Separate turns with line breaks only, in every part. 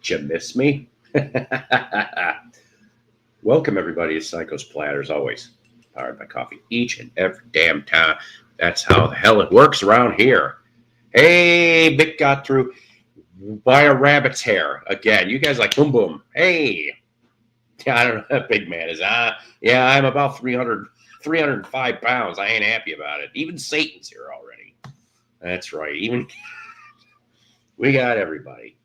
Did you miss me? Welcome, everybody, to Psycho's Platters, always powered by coffee each and every damn time. That's how the hell it works around here. Hey, Mick got through by a rabbit's hair again. You guys like boom, boom. Hey. Yeah, I don't know what big man is. Yeah, I'm about 305 pounds. I ain't happy about it. Even Satan's here already. That's right. Even we got everybody.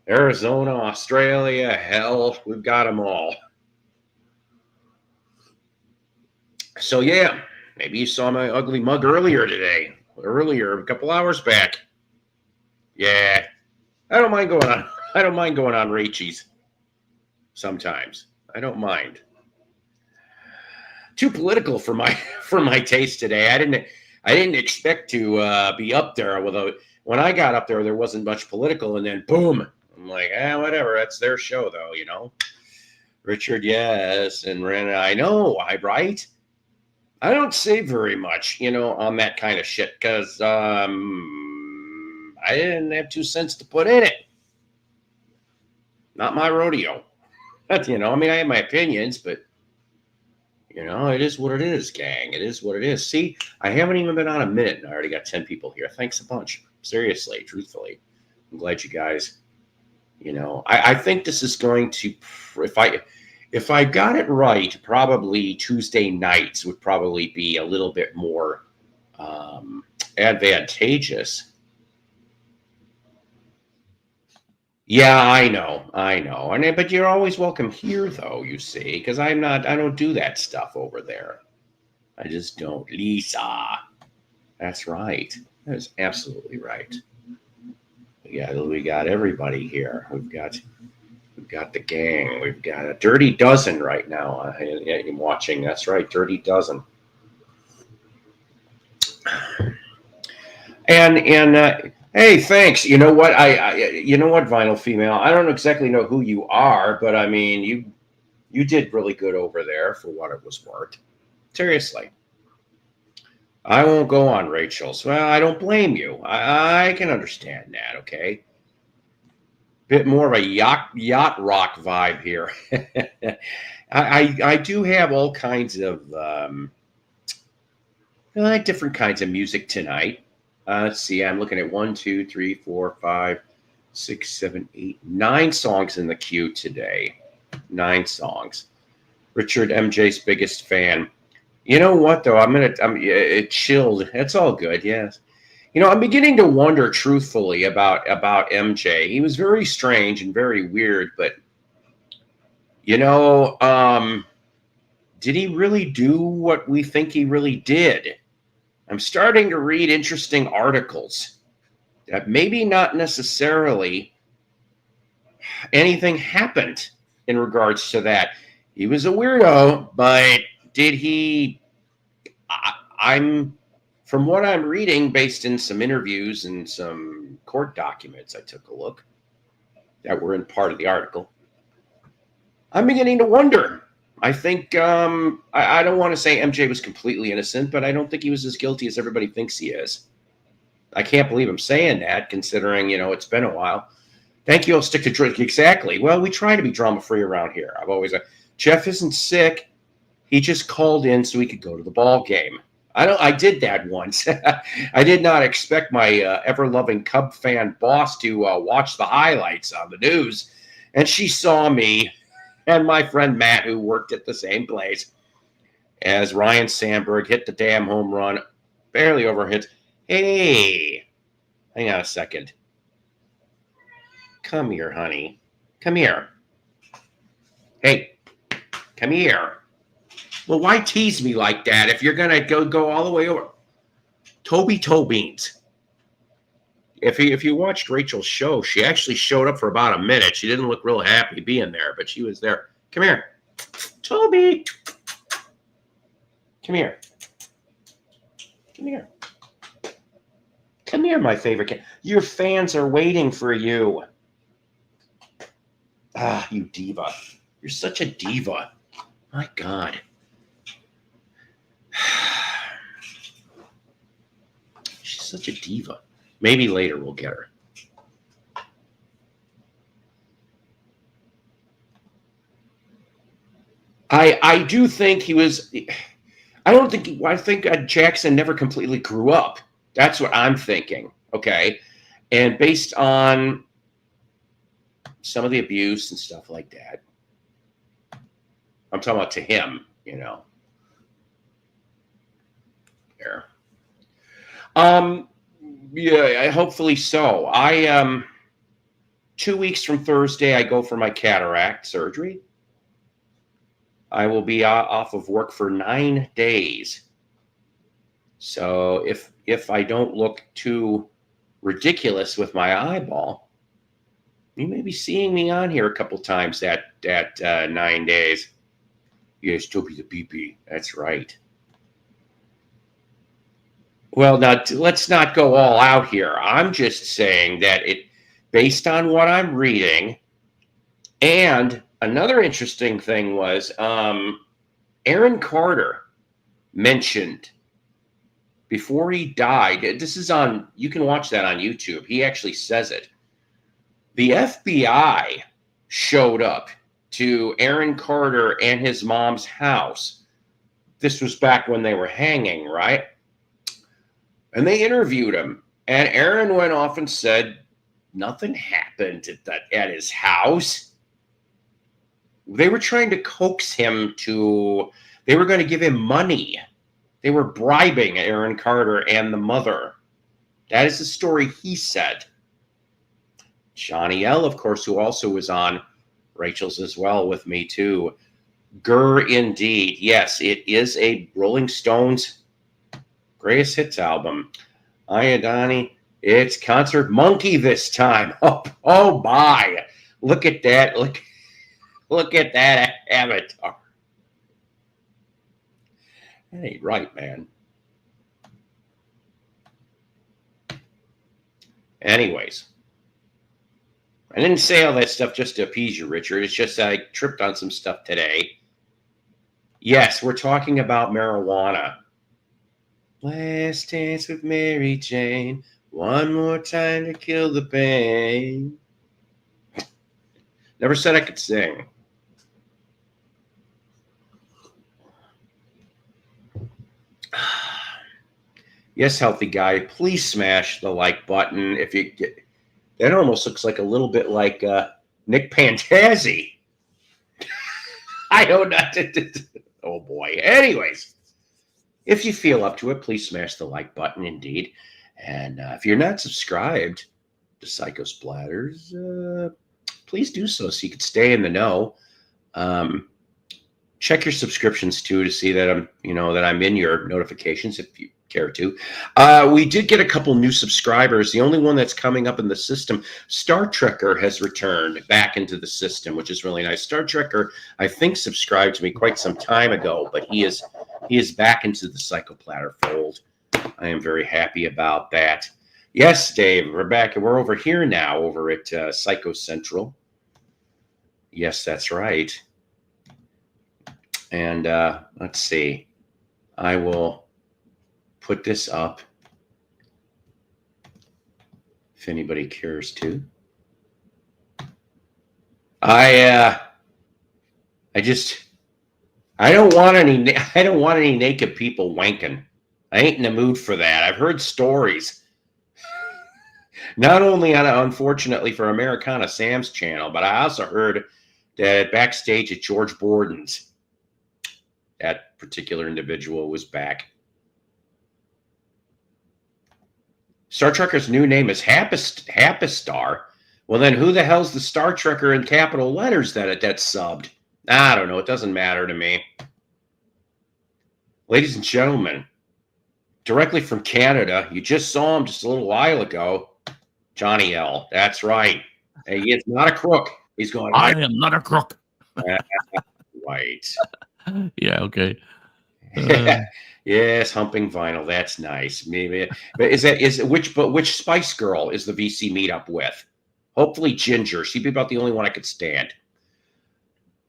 Arizona, Australia, hell, we've got them all. So, yeah, maybe you saw my ugly mug earlier, a couple hours back. Yeah, I don't mind going on Rachel's sometimes. I don't mind. Too political for my taste today. I didn't expect to be up there. When I got up there wasn't much political, and then boom, I'm like, whatever. That's their show, though, you know. Richard, yes, and Ren, I know, right? I don't say very much, on that kind of shit because I didn't have 2 cents to put in it. Not my rodeo. I have my opinions, but it is what it is, gang. It is what it is. See, I haven't even been on a minute, and I already got 10 people here. Thanks a bunch. Seriously, truthfully, I'm glad you guys. I think this is going to, if I got it right, probably Tuesday nights would probably be a little bit more advantageous. Yeah, I know. But you're always welcome here, though, you see, because I don't do that stuff over there. I just don't. Lisa. That's right. That's absolutely right. We got everybody here. We've got the gang. We've got a Dirty Dozen right now. I'm watching. That's right, Dirty Dozen. And hey, thanks. You know what? Vinyl Female. I don't exactly know who you are, but I mean, you did really good over there for what it was worth. Seriously. I won't go on Rachel's. Well, I don't blame you. I can understand that, okay? Bit more of a yacht rock vibe here. I do have all kinds of different kinds of music tonight. Let's see. I'm looking at 1, 2, 3, 4, 5, 6, 7, 8, 9 songs in the queue today. 9 songs. Richard, MJ's biggest fan. You know what, though? It chilled. It's all good, yes. I'm beginning to wonder, truthfully, about MJ. He was very strange and very weird, but, did he really do what we think he really did? I'm starting to read interesting articles that maybe not necessarily anything happened in regards to that. He was a weirdo, but did he... From what I'm reading, based in some interviews and some court documents, I took a look that were in part of the article. I'm beginning to wonder. I think, I don't want to say MJ was completely innocent, but I don't think he was as guilty as everybody thinks he is. I can't believe I'm saying that, considering, it's been a while. Thank you. I'll stick to drink. Exactly. Well, we try to be drama-free around here. I've always said, Jeff isn't sick. He just called in so he could go to the ball game. I did that once. I did not expect my ever-loving Cub fan boss to watch the highlights on the news. And she saw me and my friend Matt, who worked at the same place, as Ryan Sandberg hit the damn home run, barely overhit. Hey, hang on a second. Come here, honey. Come here. Hey, come here. Well, why tease me like that if you're going to go all the way over? Toby Toe Beans. If you watched Rachel's show, she actually showed up for about a minute. She didn't look real happy being there, but she was there. Come here. Toby. Come here. Come here. Come here, my favorite cat. Your fans are waiting for you. Ah, you diva. You're such a diva. My God. She's such a diva. Maybe later we'll get her. I do think he was. I think Jackson never completely grew up. That's what I'm thinking. Okay, and based on some of the abuse and stuff like that, I'm talking about to him. There. Um, yeah, hopefully so. 2 weeks from Thursday, I go for my cataract surgery. I will be off of work for 9 days. So if I don't look too ridiculous with my eyeball, you may be seeing me on here a couple times that 9 days. Yes, Toby the PP. That's right. Well, now let's not go all out here. I'm just saying that based on what I'm reading, and another interesting thing was Aaron Carter mentioned before he died. This is you can watch that on YouTube. He actually says it. The FBI showed up to Aaron Carter and his mom's house. This was back when they were hanging, right? And they interviewed him. And Aaron went off and said nothing happened at his house. They were trying to coax him they were going to give him money. They were bribing Aaron Carter and the mother. That is the story he said. Johnny L., of course, who also was on Rachel's as well with me, too. Grr, indeed. Yes, it is a Rolling Stones greatest hits album. Hiya, Donnie. It's Concert Monkey this time. Oh my. Look at that. Look at that avatar. That ain't right, man. Anyways, I didn't say all that stuff just to appease you, Richard. It's just I tripped on some stuff today. Yes, we're talking about marijuana. Last dance with Mary Jane. One more time to kill the pain. Never said I could sing. Yes, healthy guy, please smash the like button. If you get that, almost looks like a little bit like Nick Pantazzi. I don't know. Oh boy. Anyways, if you feel up to it, please smash the like button. Indeed, and if you're not subscribed to Psycho Splatters, please do so you can stay in the know. Check your subscriptions too to see that I'm in your notifications if you care to. We did get a couple new subscribers. The only one that's coming up in the system, Star Trekker, has returned back into the system, which is really nice. Star Trekker, I think, subscribed to me quite some time ago, but he is back into the Psycho Platter fold. I am very happy about that. Yes, Dave, we're back, and we're over here now, over at Psycho Central. Yes, that's right. And let's see. I will put this up if anybody cares to. I don't want any naked people wanking. I ain't in the mood for that. I've heard stories. Not only unfortunately for Americana Sam's channel, but I also heard that backstage at George Borden's, that particular individual was back. Star Trekker's new name is Hapistar. Well, then who the hell's the Star Trekker in capital letters that's subbed? I don't know. It doesn't matter to me. Ladies and gentlemen, directly from Canada, you just saw him just a little while ago. Johnny L. That's right. Hey, he is not a crook. He's going,
I am not a crook.
Right.
Yeah, okay.
Yes, humping vinyl. That's nice. Maybe which Spice Girl is the VC meetup with? Hopefully Ginger. She'd be about the only one I could stand.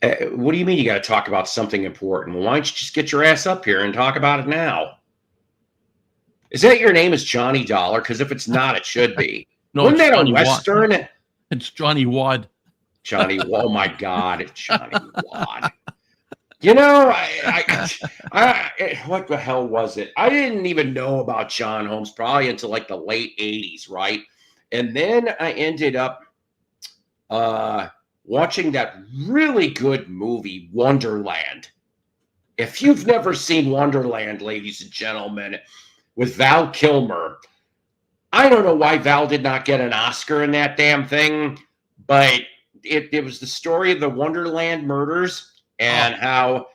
What do you mean you got to talk about something important? Well, why don't you just get your ass up here and talk about it now? Is that your name is Johnny Dollar? Because if it's not, it should be.
No,
wasn't that
Johnny
a Western?
Watt. It's Johnny Wad.
Johnny, oh my God, it's Johnny Wad. You know, what the hell was it? I didn't even know about John Holmes probably until like the late 80s, right? And then I ended up watching that really good movie, Wonderland. If you've never seen Wonderland, ladies and gentlemen, with Val Kilmer, I don't know why Val did not get an Oscar in that damn thing, but it was the story of the Wonderland murders and how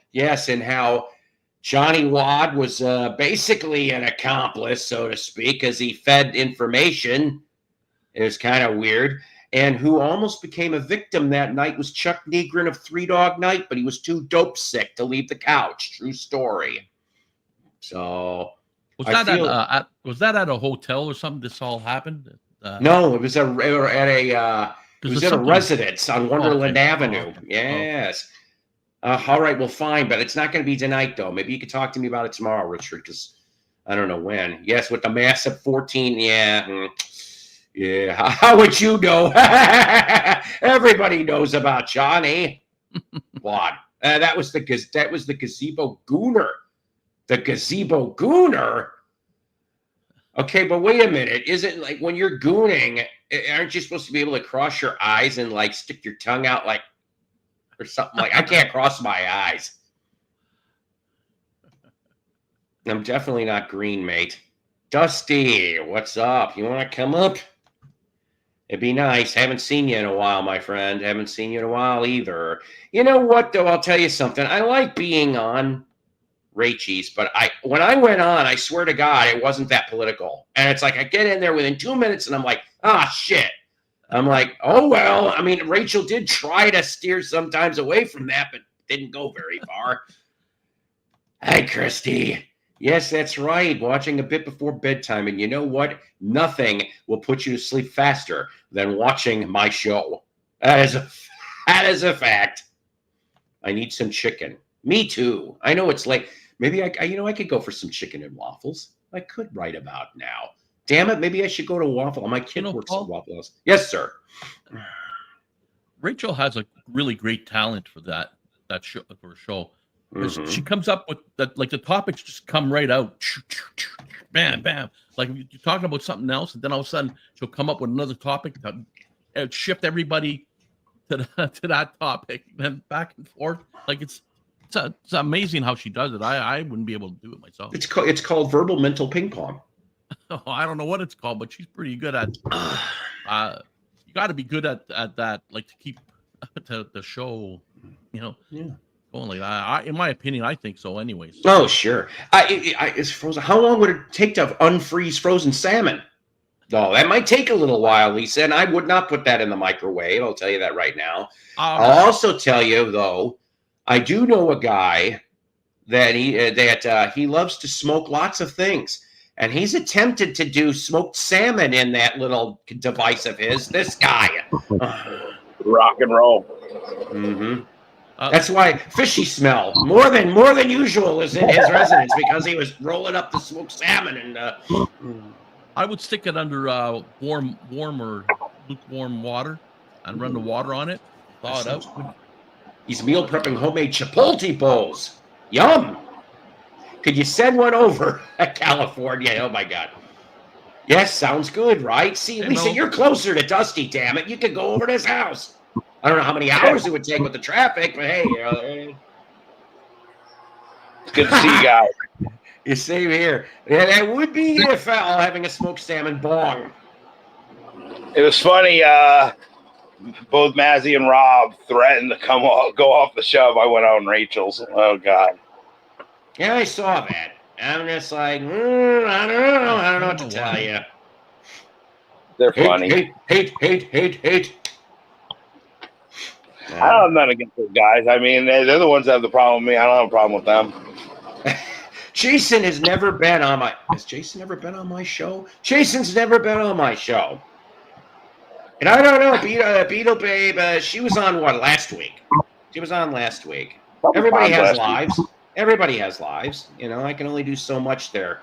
Johnny Wad was basically an accomplice, so to speak, as he fed information. It was kind of weird. And who almost became a victim that night was Chuck Negrin of Three Dog Night, but he was too dope sick to leave the couch. True story. So
was that at a hotel or something? This all happened.
No, it was at a residence on Wonderland Avenue. Yes. All right, well, fine, but it's not going to be tonight, though. Maybe you could talk to me about it tomorrow, Richard, because I don't know when. Yes, with the massive 14, yeah. How would you know? Everybody knows about Johnny. What? That was the gazebo gooner. The gazebo gooner. Okay, but wait a minute. Isn't like when you're gooning, aren't you supposed to be able to cross your eyes and like stick your tongue out like or something like? I can't cross my eyes. I'm definitely not green, mate. Dusty, what's up? You want to come up? It'd be nice. Haven't seen you in a while, my friend. Haven't seen you in a while either. You know what, though? I'll tell you something. I like being on Rachel's, but when I went on, I swear to God, it wasn't that political. And it's like I get in there within 2 minutes, and I'm like, shit. I'm like, oh, well. I mean, Rachel did try to steer sometimes away from that, but didn't go very far. Hi, Christy. Yes, that's right. Watching a bit before bedtime. And you know what? Nothing will put you to sleep faster than watching my show. That is a fact. I need some chicken. Me too. I know it's late. Maybe I could go for some chicken and waffles. I could right about now. Damn it. Maybe I should go to Waffle. My kid works at Waffle House. Yes, sir.
Rachel has a really great talent for that show, for a show. Mm-hmm. She comes up with that, like the topics just come right out. Bam, bam. Like you're talking about something else, and then all of a sudden she'll come up with another topic to shift everybody to that topic, and then back and forth. Like it's amazing how she does it. I wouldn't be able to do it myself.
It's called verbal mental ping pong.
Oh, I don't know what it's called, but she's pretty good at. You got to be good at that, like to keep the show, Yeah. Only in my opinion, I think so. Anyways.
Oh sure. It's frozen. How long would it take to unfreeze frozen salmon? Oh, that might take a little while, Lisa. And I would not put that in the microwave. I'll tell you that right now. I'll also tell you though, I do know a guy that he loves to smoke lots of things, and he's attempted to do smoked salmon in that little device of his. This guy,
rock and roll.
Mm-hmm. That's why fishy smell more than usual is in his residence, because he was rolling up the smoked salmon and.
I would stick it under warm or lukewarm water and run the water on it. Thaw it out.
He's meal prepping homemade chipotle bowls. Yum! Could you send one over at California? Oh my God! Yes, sounds good, right? See, Lisa, you're closer to Dusty. Damn it, you could go over to his house. I don't know how many hours it would take with the traffic, but hey,
it's good to see you guys.
You same here. Yeah, that would be a foul having a smoked salmon bong.
It was funny. Both Mazzy and Rob threatened to go off the show. I went on Rachel's. Oh God.
Yeah, I saw that. I'm just like, I don't know what to tell you.
They're funny.
Hate.
I don't have nothing against those guys. I mean, they're the ones that have the problem with me. I don't have a problem with them.
Jason has never been on my. Has Jason ever been on my show? Jason's never been on my show. And I don't know, Beetle Babe. She was on last week? She was on last week. Everybody has lives. Everybody has lives. I can only do so much there.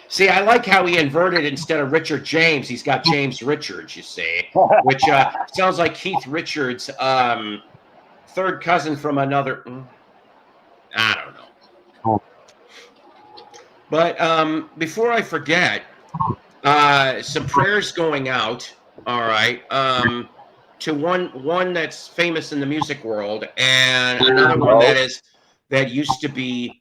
See, I like how he inverted instead of Richard James. He's got James Richards, you see, which sounds like Keith Richards' third cousin from another. I don't know. But before I forget, some prayers going out. All right. To one that's famous in the music world, and another one that used to be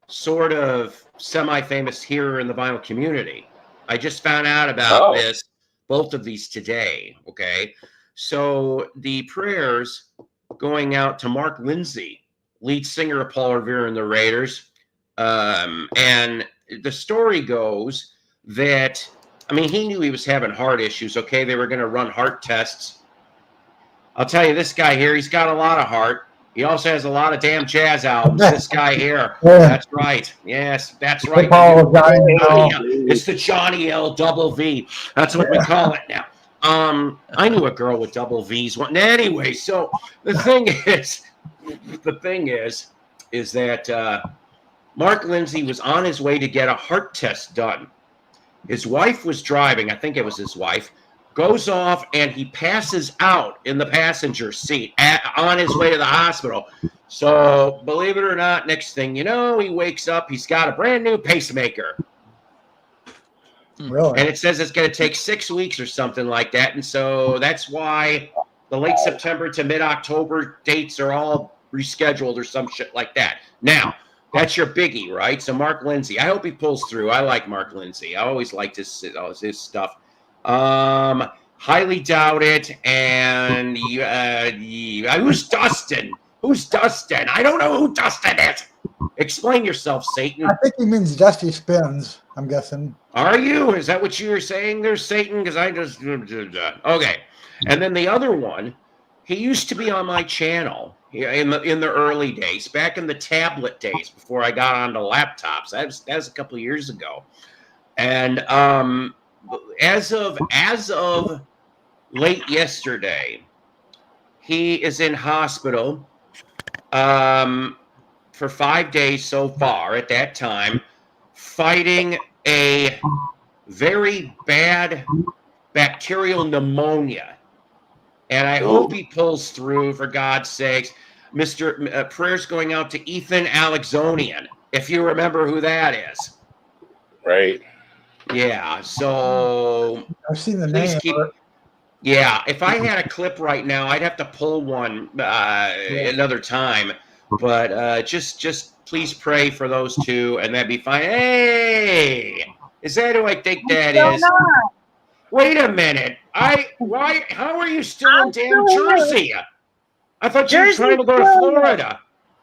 sort of semi-famous here in the vinyl community. I just found out about both of these today. Okay, so the prayers going out to Mark Lindsay, lead singer of Paul Revere and the Raiders, and the story goes that he knew he was having heart issues. Okay, they were going to run heart tests. I'll tell you, this guy here, he's got a lot of heart. He also has a lot of damn jazz albums. This guy here. That's right. Yes, that's right. It's the Johnny L double V. That's what we call it now. I knew a girl with double V's. Anyway, so the thing is that Mark Lindsay was on his way to get a heart test done. His wife was driving. I think it was his wife. Goes off and he passes out in the passenger seat on his way to the hospital. So, believe it or not, next thing you know, he wakes up. He's got a brand new pacemaker.
Really?
And it says it's going to take 6 weeks or something like that. And so that's why the late September to mid-October dates are all rescheduled or some shit like that. Now, that's your biggie, right? So Mark Lindsay, I hope he pulls through. I like Mark Lindsay. I always liked his stuff. Highly doubt it. And who's Dustin? Who's Dustin? I don't know who Dustin is. Explain yourself, Satan.
I think he means Dusty Spins, I'm guessing.
Are you? Is that what you were saying there, Satan? Because I just... Okay. And then the other one, he used to be on my channel in the early days, back in the tablet days before I got onto laptops. That was a couple of years ago. And as of late yesterday, he is in hospital for 5 days so far at that time, fighting a very bad bacterial pneumonia. And I hope he pulls through, for God's sakes. Prayers going out to Ethan Alexonian, if you remember who that is.
Right.
Yeah, so...
I've seen the name.
Yeah, if I had a clip right now, I'd have to pull one another time. But just please pray for those two, and that'd be fine. Hey! Is that who I think that is? Wait a minute. How are you still in damn Jersey? I thought you were trying to go to Florida.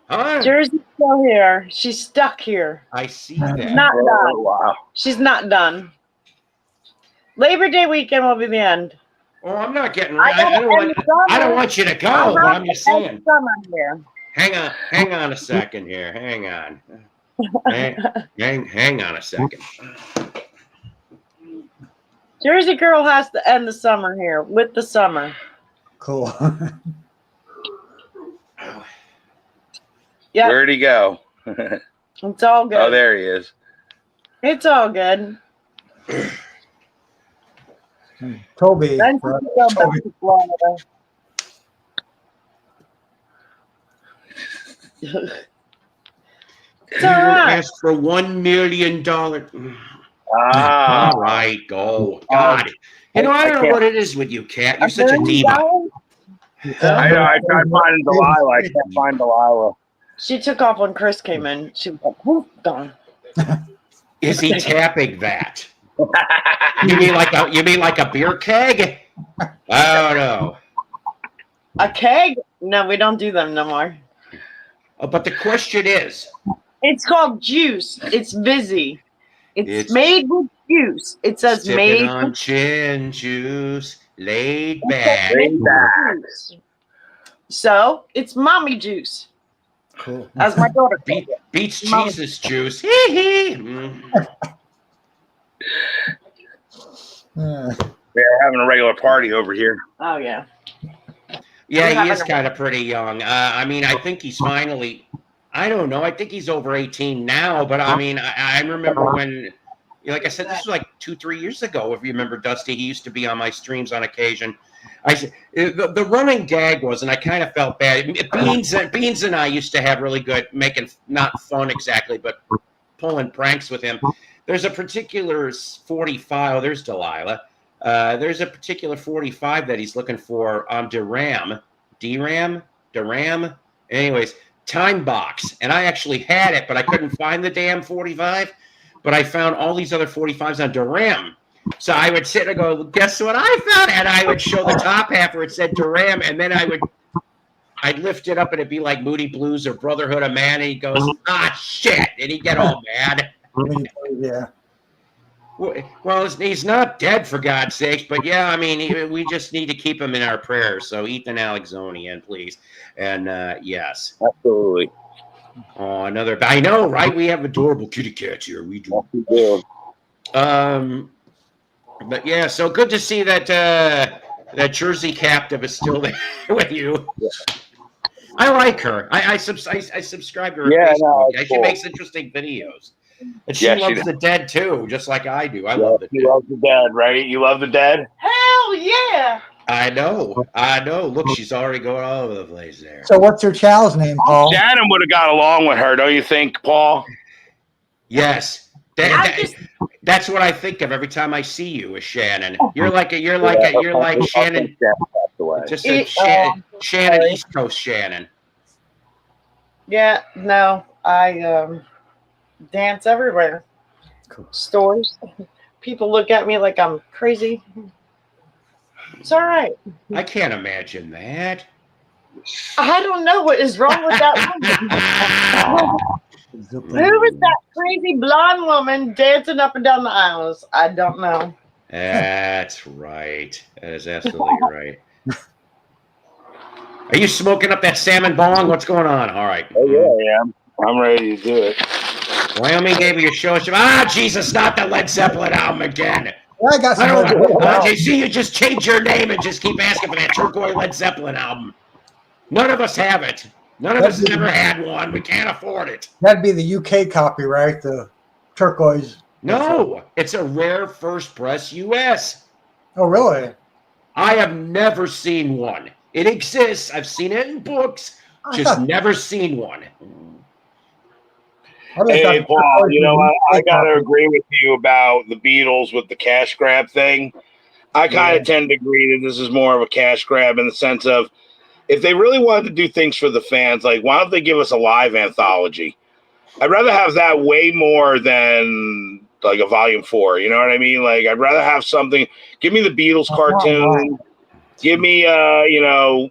Huh?
Jersey's still here. She's stuck here.
I see that.
Not done. Wow. She's not done. Labor Day weekend will be the end.
Oh, I'm not getting ready. I don't want you to go, but I'm just saying.
Here.
Hang on a second here. Hang on. Hang on a second.
Jersey girl has to end the summer here with the summer.
Cool.
Yeah.
Where'd he go?
It's all good.
Oh, there he is.
It's all good.
Toby.
Then go back to Florida. It's all right.
Asked for $1 million.
Ah.
All right, go. God. I don't know what it is with you, Kat. You're such a diva.
I know. I tried finding Delilah. I can't find Delilah.
She took off when Chris came in. She was like, whoop, gone.
Is he tapping that? You mean like a beer keg? Oh no.
A keg? No, we don't do them no more.
But the question is,
it's called juice. It's Vizzy. It's made with juice. It says made
on
with
gin juice, laid back.
So it's mommy juice.
Cool.
As my daughter
beats Jesus juice. Hee hee.
They're having a regular party over here.
Oh yeah.
Yeah, he is kind of pretty young. I think he's finally. I don't know. I think he's over 18 now, but I remember when Like I said, this was like 2-3 years ago. If you remember, Dusty, he used to be on my streams on occasion. I said the running gag was, and I kind of felt bad. Beans and I used to have really good making, not fun exactly, but pulling pranks with him. There's a particular 45. Oh, there's Delilah. There's a particular 45 that he's looking for on DRAM. Anyways, Time Box, and I actually had it, but I couldn't find the damn 45. But I found all these other 45s on DRAM. So I would sit and go, guess what I found? And I would show the top half where it said DRAM, and then I'd lift it up and it'd be like Moody Blues or Brotherhood of Man, and he goes, shit, and he'd get all mad.
Yeah.
Well, he's not dead, for God's sakes, but yeah, I mean, we just need to keep him in our prayers. So Ethan Alexonian, please. And yes.
Absolutely.
Oh, I know, right? We have adorable kitty cats here. We do. But yeah, so good to see that that Jersey captive is still there with you. I like her. I subscribe to her Facebook. Yeah, she makes interesting videos. And she loves the dead too, just like I do. I love the dead.
You love the dead, right? You love the dead?
Hell yeah!
I know. Look, she's already going all over the place there.
So what's your chow's name, Paul?
Shannon would have got along with her, don't you think, Paul?
Yes. That's what I think of every time I see you, is Shannon. You're like Shannon. Just a Shannon, East Coast Shannon.
Yeah, no, I dance everywhere.
Cool.
Stores. People look at me like I'm crazy. It's all right.
I can't imagine that.
I don't know what is wrong with that woman. Who is that crazy blonde woman dancing up and down the aisles? I don't know.
That's right. That is absolutely right. Are you smoking up that salmon bong? What's going on? All right.
Oh, yeah, I'm ready to do it.
Wyoming gave you a show. Jesus, not the Led Zeppelin album again.
I got some.
See, you just change your name and just keep asking for that turquoise Led Zeppelin album. None of us have it. None of us never had one. We can't afford it.
That'd be the UK copyright, the turquoise.
No, it's a rare first press US.
Oh, really?
I have never seen one. It exists. I've seen it in books. Just never seen one.
Hey, Paul, you know, I got to agree with you about the Beatles with the cash grab thing. I kind of tend to agree that this is more of a cash grab in the sense of, if they really wanted to do things for the fans, like, why don't they give us a live anthology? I'd rather have that way more than like a volume 4. You know what I mean? Like, I'd rather have something. Give me the Beatles cartoon. Give me, you know,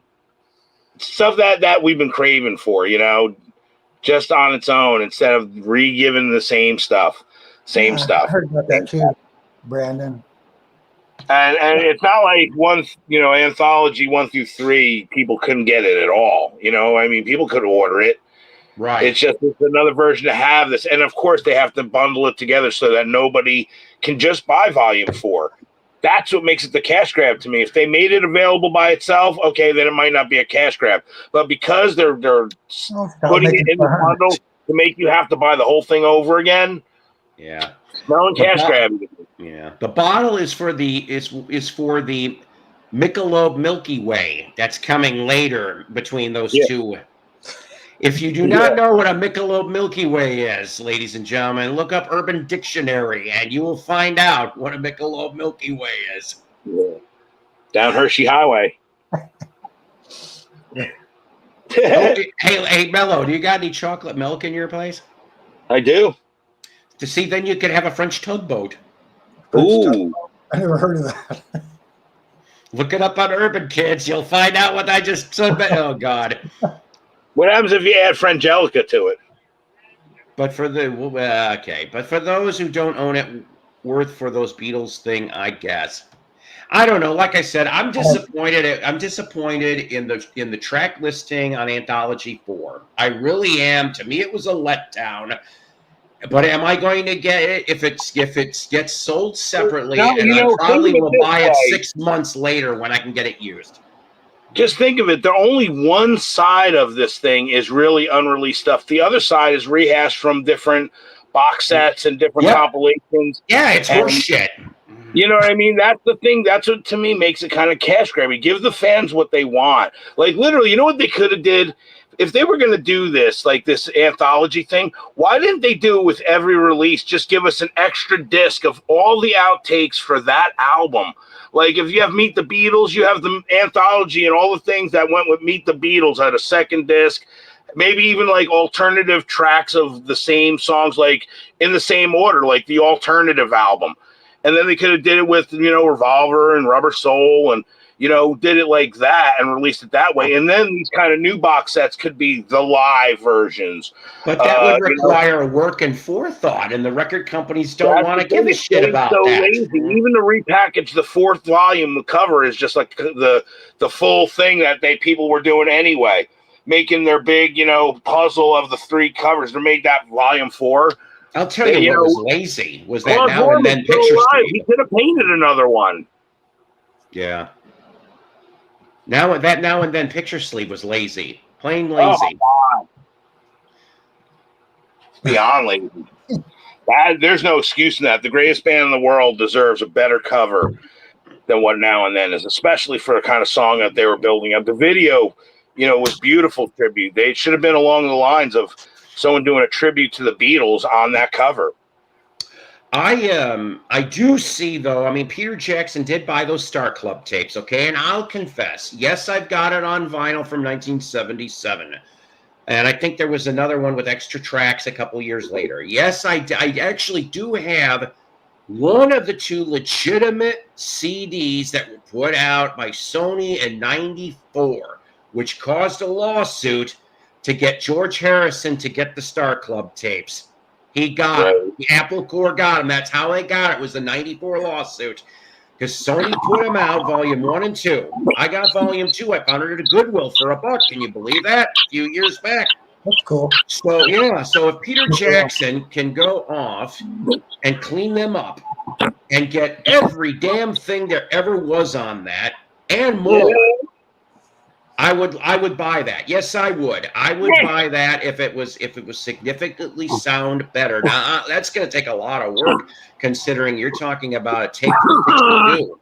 stuff that we've been craving for, you know, just on its own instead of re-giving the same stuff. I
heard about that too, Brandon.
And it's not like one, you know, anthology 1 through 3, people couldn't get it at all. You know, I mean, people could order it.
Right.
It's another version to have this. And of course, they have to bundle it together so that nobody can just buy volume 4. That's what makes it the cash grab to me. If they made it available by itself, okay, then it might not be a cash grab. But because they're putting it in the bundle to make you have to buy the whole thing over again.
Yeah.
No cash grab.
Yeah. The bottle is for the for the Michelob Milky Way. That's coming later between those two. If you do not know what a Michelob Milky Way is, ladies and gentlemen, look up Urban Dictionary and you will find out what a Michelob Milky Way is.
Yeah. Down Hershey Highway.
Hey, Mello, do you got any chocolate milk in your place?
I do.
To see, then you could have a French tugboat.
Ooh.
I never heard of that.
Look it up on Urban Kids. You'll find out what I just said. Oh, God.
What happens if you add Frangelica to it?
But for but for those who don't own it, worth for those Beatles thing, I guess. I don't know. Like I said, I'm disappointed. I'm disappointed in the track listing on Anthology 4. I really am. To me, it was a letdown. But am I going to get it if it gets sold separately?
No,
and I probably will buy it 6 months later when I can get it used.
Just think of it. The only one side of this thing is really unreleased stuff. The other side is rehashed from different box sets and different compilations.
Yeah, it's horse shit.
You know what I mean? That's the thing. That's what, to me, makes it kind of cash grabby. Give the fans what they want. Like, literally, you know what they could have did? If they were going to do this, like this anthology thing, why didn't they do it with every release? Just give us an extra disc of all the outtakes for that album. Like, if you have Meet the Beatles, you have the anthology and all the things that went with Meet the Beatles at a second disc. Maybe even like alternative tracks of the same songs, like in the same order, like the alternative album. And then they could have did it with, Revolver and Rubber Soul and, did it like that and released it that way. And then these kind of new box sets could be the live versions.
But that would require work and forethought, and the record companies don't want to give a shit about that.
Lazy. Even to repackage the fourth volume, the cover is just like the full thing that people were doing anyway. Making their big, puzzle of the 3 covers. They made that volume 4.
I'll tell you what was lazy was that Now and Then picture sleeve.
He could have painted another one.
Yeah. Now and Then picture sleeve was lazy. Plain lazy.
Oh, beyond lazy. There's no excuse in that. The greatest band in the world deserves a better cover than what Now and Then is, especially for the kind of song that they were building up. The video, was beautiful tribute. They should have been along the lines of someone doing a tribute to the Beatles on that cover.
I do see, though, Peter Jackson did buy those Star Club tapes, okay? And I'll confess, yes, I've got it on vinyl from 1977. And I think there was another one with extra tracks a couple years later. Yes, I actually do have one of the 2 legitimate CDs that were put out by Sony in 94, which caused a lawsuit to get George Harrison to get the Star Club tapes. He got it. The Apple Corps got him. That's how they got it. Was the 94 lawsuit. Because Sony put them out, volume 1 and 2. I got volume 2. I found it at Goodwill for $1. Can you believe that? A few years back.
That's cool.
So, yeah. So if Peter Jackson can go off and clean them up and get every damn thing there ever was on that and more, I would buy that. Yes, I would. I would buy that if it was significantly sound better. Now that's going to take a lot of work, considering you're talking about a tape for 52.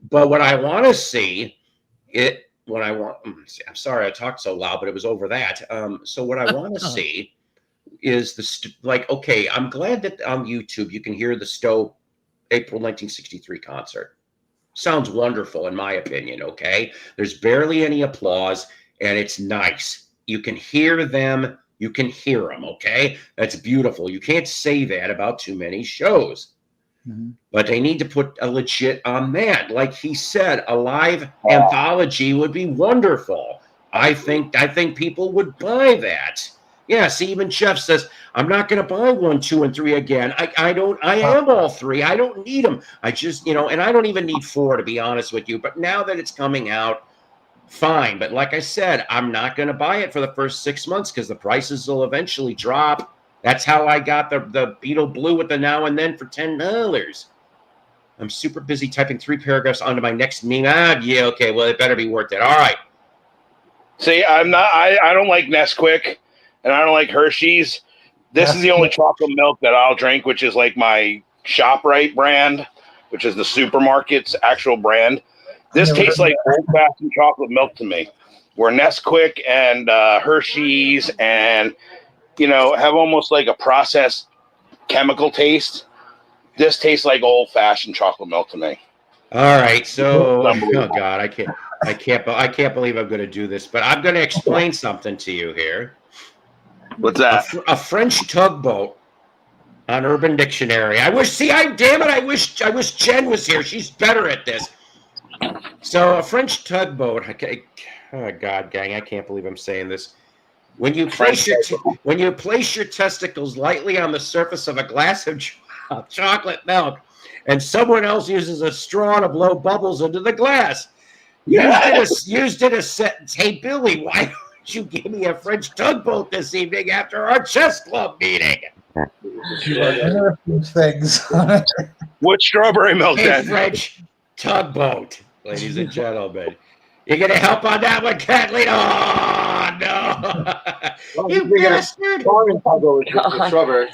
But what I want to see I'm sorry I talked so loud, but it was over that. So what I want to see is okay, I'm glad that on YouTube you can hear the Stowe April 1963 concert. Sounds wonderful, in my opinion, okay? There's barely any applause, and it's nice. You can hear them. You can hear them, okay? That's beautiful. You can't say that about too many shows. Mm-hmm. But they need to put a legit on that. Like he said, a live anthology would be wonderful. I think people would buy that. Yeah, see, even Jeff says, I'm not going to buy 1, 2, and 3 again. I am all 3. I don't need them. I just, and I don't even need 4, to be honest with you. But now that it's coming out, fine. But like I said, I'm not going to buy it for the first 6 months because the prices will eventually drop. That's how I got the Beetle Blue with the Now and Then for $10. I'm super busy typing 3 paragraphs onto my next meme. Yeah, okay. Well, it better be worth it. All right.
See, I don't like Nesquik. And I don't like Hershey's. This is the only chocolate milk that I'll drink, which is like my ShopRite brand, which is the supermarket's actual brand. This tastes like old-fashioned chocolate milk to me, where Nesquik and Hershey's and, have almost like a processed chemical taste. This tastes like old-fashioned chocolate milk to me.
All right, so oh God, I can't believe I'm going to do this, but I'm going to explain something to you here.
What's that?
A French tugboat on Urban Dictionary. I wish Jen was here. She's better at this. So a French tugboat. Oh God, gang! I can't believe I'm saying this. When you place your testicles lightly on the surface of a glass of chocolate milk, and someone else uses a straw to blow bubbles into the glass, used it as sentence. Hey Billy, why don't you give me a French tugboat this evening after our chess club meeting?
Things.
What strawberry milk?
Hey, French tugboat, ladies and gentlemen. You gonna help on that one, Kathleen? Oh no!
Well,
You
you're gonna-
bastard!
God.
Strawberry.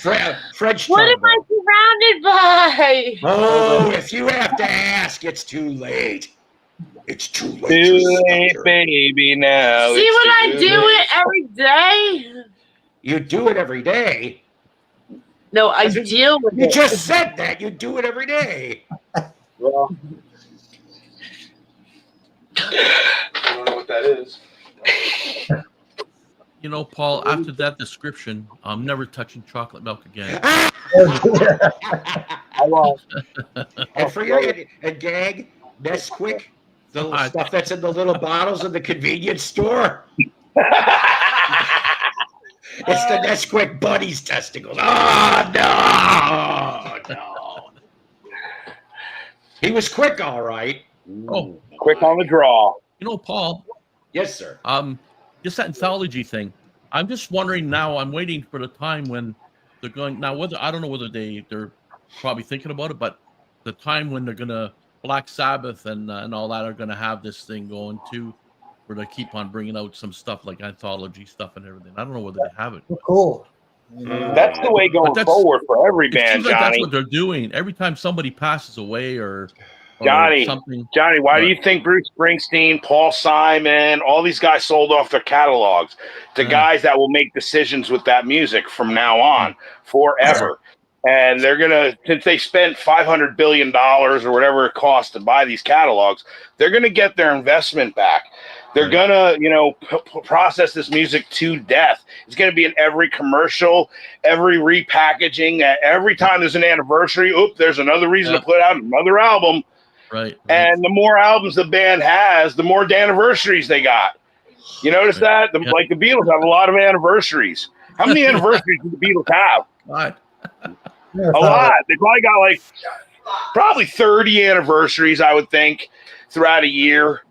French
What am
tongue.
I surrounded by?
Oh, if you have to ask, it's too late. It's too late.
Too
You
late,
sucker.
baby, now.
See
it's
what I
too
do
late.
it every day?
You do it every day.
No, I
That's what
deal with
You
it.
just said that. You do it every day.
Well, I don't know what that is.
You know, Paul, after that description, I'm never touching chocolate milk again.
I won't.
And for your and gag, Nesquik, the little stuff that's in the little bottles in the convenience store. It's the Nesquik Buddies testicles. Oh, no. He was quick, all right.
Oh,
Quick on the draw.
you know, Paul,
Yes, sir.
just that anthology thing. I'm just wondering now. I'm waiting for the time when they're going. Now, whether I don't know whether they're probably thinking about it, but the time when they're gonna Black Sabbath and all that are gonna have this thing going too, where they keep on bringing out some stuff like anthology stuff and everything. I don't know whether they have it.
Cool.
That's the way going
that's-
forward for every
It
band,
seems like that's
Johnny.
what they're doing every time somebody passes away or
Johnny,
something.
Johnny, why do
What?
you think Bruce Springsteen, Paul Simon, all these guys sold off their catalogs to guys that will make decisions with that music from now on forever? And they're gonna, since they spent $500 billion or whatever it costs to buy these catalogs, they're gonna get their investment back. They're gonna, process this music to death. It's gonna be in every commercial, every repackaging. Every time there's an anniversary, there's another reason to put out another album.
Right.
And the more albums the band has, the more anniversaries they got. You notice that? Like the Beatles have a lot of anniversaries. How many anniversaries do the Beatles have?
Right.
A lot. They probably got like probably 30 anniversaries, I would think, throughout a year,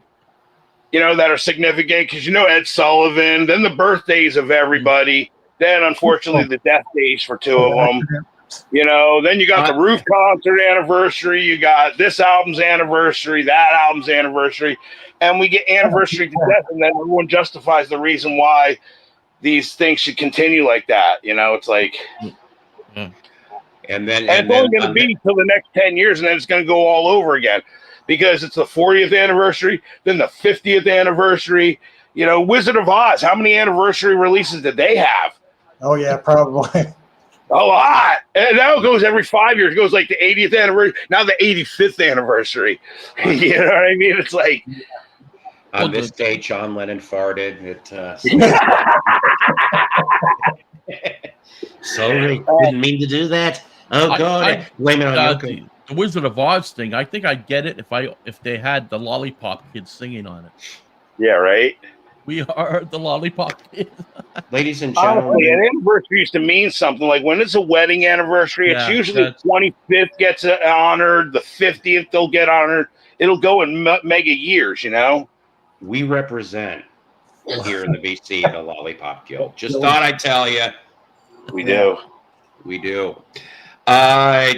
that are significant because, Ed Sullivan, then the birthdays of everybody, then unfortunately the death days for two of them. Then you got the Roof concert anniversary, you got this album's anniversary, that album's anniversary, and we get anniversary to death, and then everyone justifies the reason why these things should continue like that. It's like,
And
and it's only going to be till the next 10 years, and then it's going to go all over again because it's the 40th anniversary, then the 50th anniversary. Wizard of Oz, how many anniversary releases did they have?
Oh, yeah, probably.
A lot. And now it goes every 5 years. It goes like the 80th anniversary. Now the 85th anniversary. You know what I mean? It's like
on this day, John Lennon farted. Sorry, didn't mean to do that. Oh God! Blame it on Yoko.
The Wizard of Oz thing. I think I'd get it if they had the Lollipop Kids singing on it.
Yeah, right.
We are the Lollipop Kids.
Ladies and gentlemen,
honestly, an anniversary used to mean something. Like when it's a wedding anniversary, it's usually the 25th gets honored, the 50th they'll get honored. It'll go in mega years,
We represent here in the BC the Lollipop Guild. Just thought I'd tell you.
We do.
We do. Not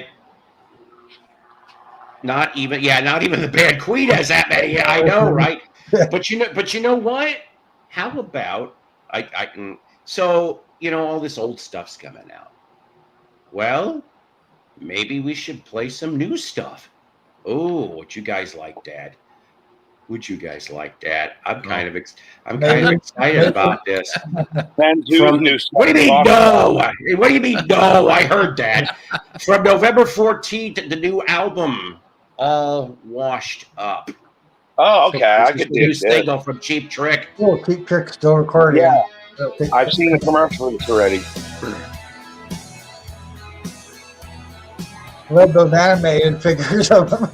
even the band Queen has that many. Yeah, I know, right? But you know what? How about I can all this old stuff's coming out. Well, maybe we should play some new stuff. Oh, would you guys like that? Would you guys like that? I'm kind of excited about this. What do you mean no? What do you mean no? I heard that. From November 14th, the new album, All Washed Up.
Oh, okay. I could do
new single from Cheap Trick.
Oh, Cheap Trick's still recording.
Yeah, I've seen the commercial for this already.
Love those animated figures of them.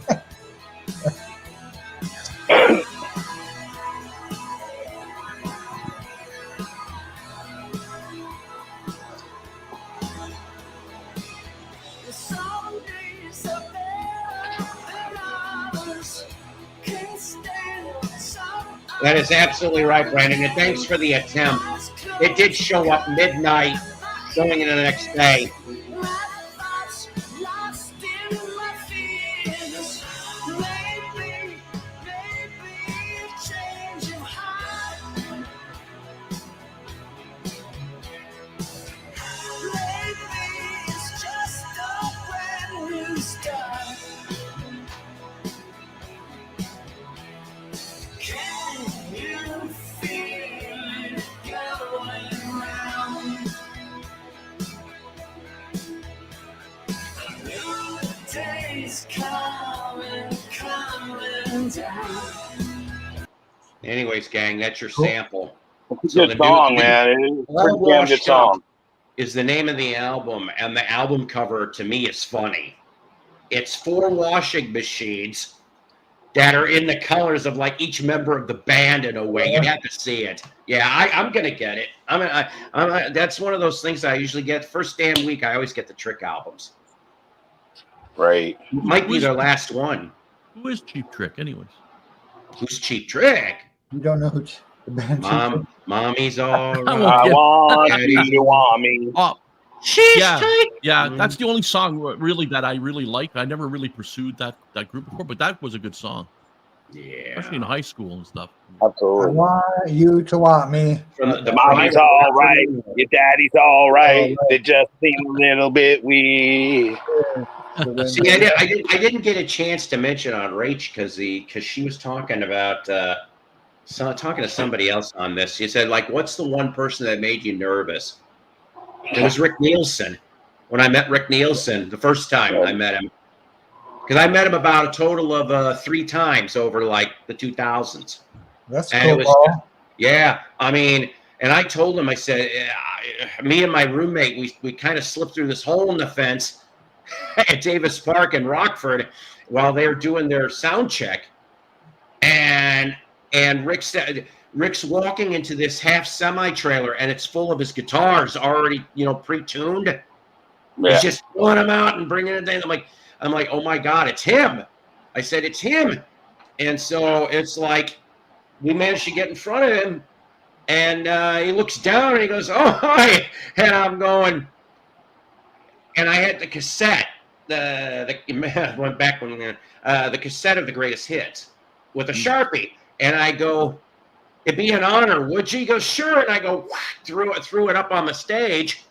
That is absolutely right, Brandon. And thanks for the attempt. It did show up midnight, going into the next day. Anyways, gang, that's your
Cool.
sample.
It's a good song, man. It's a pretty damn good song.
Is the name of the album, and the album cover to me is funny. It's 4 washing machines that are in the colors of like each member of the band in a way. You have to see it. Yeah, I'm gonna get it. That's one of those things I usually get first damn week. I always get the Trick albums.
Right.
Might be their last one.
Who is Cheap Trick, anyways?
Who's Cheap Trick?
You don't know who the band
Mommy's all right.
I want you to want me.
Oh,
She's
yeah,
tight.
yeah. That's the only song really that I really like. I never really pursued that group before, but that was a good song,
Yeah.
especially in high school and stuff.
I
Absolutely.
want you to want me.
From
The mommy's all right. Your daddy's all right.
right.
They just seem a little bit weird.
See, I didn't get a chance to mention on Rach because she was talking about talking to somebody else on this. She said, like, what's the one person that made you nervous? It was Rick Nielsen. When I met Rick Nielsen the first time I met him, because I met him about a total of 3 times over like the 2000s.
That's
And
cool.
it was,
Paul.
yeah, I mean, and I told him, I said, me and my roommate, we kind of slipped through this hole in the fence at Davis Park in Rockford while they were doing their sound check. And Rick said, Rick's walking into this half semi-trailer and it's full of his guitars already, pre-tuned.
Yeah.
He's just pulling them out and bringing it in. I'm like, oh my God, it's him. I said, it's him. And so it's like, we managed to get in front of him and he looks down and he goes, oh, hi. And I'm going, and I had the cassette, went back when the cassette of the greatest hits with a Sharpie. And I go, it'd be an honor, would you? He goes, sure. And I go, threw it up on the stage.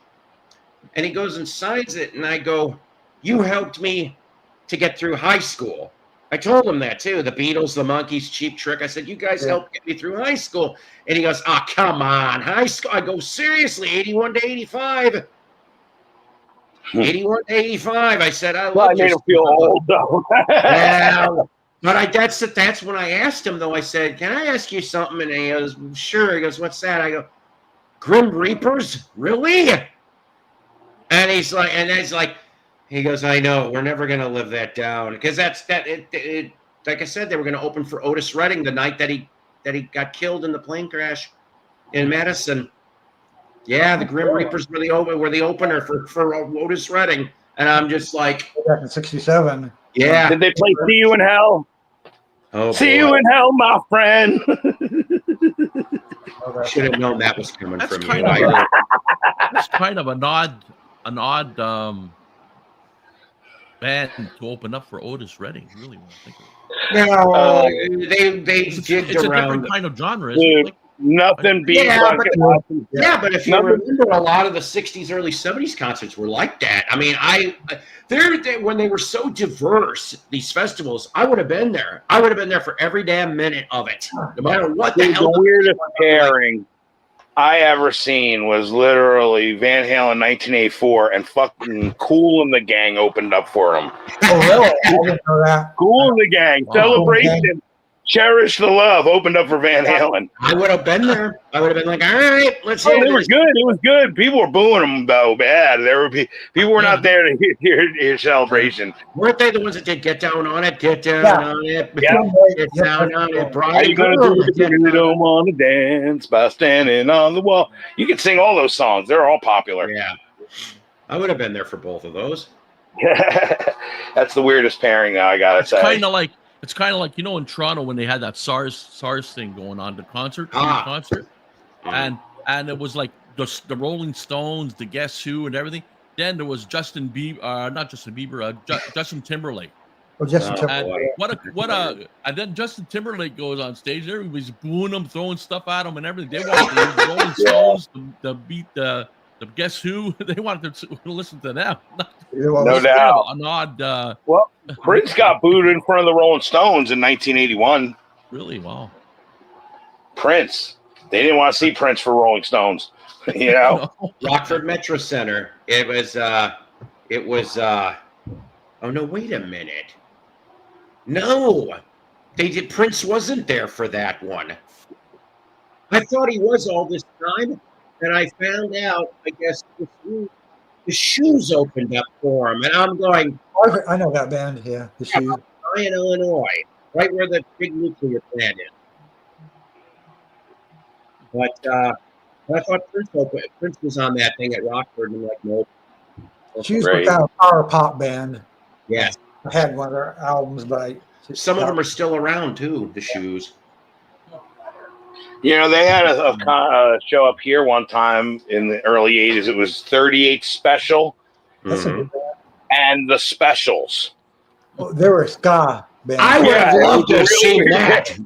And he goes and signs it. And I go, you helped me to get through high school. I told him that too. The Beatles, the Monkees, Cheap Trick. I said, you guys helped get me through high school. And he goes, oh, come on, high school. I go, seriously, 81 to 85. 81 to 85. I said, I love
made him feel old, though.
Well, but that's when I asked him, though. I said, can I ask you something? And he goes, sure. He goes, what's that? I go, Grim Reapers? Really? And he's like, he goes, I know, we're never going to live that down. Because like I said, they were going to open for Otis Redding the night that he got killed in the plane crash in Madison. Yeah, the Grim Reapers were the opener for Otis Redding. And I'm just like,
Back in '67.
yeah.
Did they play See You in Hell?
Oh,
See you in hell, my friend.
Should have known that was coming
That's
from you.
kind of that's kind of an odd band to open up for Otis Redding. Really, when I think of it.
No, they jigged
It's a
around.
different kind of genre, isn't
Dude,
it? Like,
nothing beats
But if you remember, a lot of the '60s, early '70s concerts were like that. I mean, when they were so diverse, these festivals, I would have been there. I would have been there for every damn minute of it, no matter what the hell.
The weirdest pairing I ever seen was literally Van Halen 1984 and fucking Kool and the Gang opened up for them.
Oh, really? I didn't know that.
Kool and the Gang,
Wow.
Celebration, Cherish the Love opened up for Van Halen.
I would have been there. I would have been like, all right, let's
Oh,
hear
they were
this.
good. It was good. People were booing them though bad. People were not there to hear Celebration.
Weren't they the ones that did Get Down on It? Get Down
Yeah.
on It.
Yeah.
Get Down on It.
How
Brian
you gonna
Boone,
do it if you don't want to dance by standing on the wall? You can sing all those songs. They're all popular.
Yeah. I would have been there for both of those.
That's the weirdest pairing now, I gotta
It's
say.
kind of like in Toronto when they had that SARS thing going on, the concert, and it was like the Rolling Stones, the Guess Who, and everything. Then there was Justin Timberlake.
Oh, Justin
Oh,
Timberlake.
And and then Justin Timberlake goes on stage. Everybody's booing him, throwing stuff at him, and everything. They wanted the Rolling Stones to beat the Guess Who. They wanted to listen to them.
No doubt.
An odd.
Well, Prince got booed in front of the Rolling Stones in 1981.
Really? Wow.
Prince. They didn't want to see Prince for Rolling Stones. You know?
Rockford Metro Center. It was oh no, wait a minute. No. They did. Prince wasn't there for that one. I thought he was all this time, and I found out. I guess the shoes opened up for him, and I'm going.
I know that band. Yeah, the shoes.
In Illinois, right where the big nuclear plant is. But I thought Prince was on that thing at Rockford, and I'm like, nope.
Shoes were kind of a power pop band.
Yes.
I had one of their albums, but
some of them are still around too. The shoes.
You know, they had a show up here one time in the early '80s. It was 38 Special, and the Specials.
Oh, they were a ska band.
I would have loved to have seen that.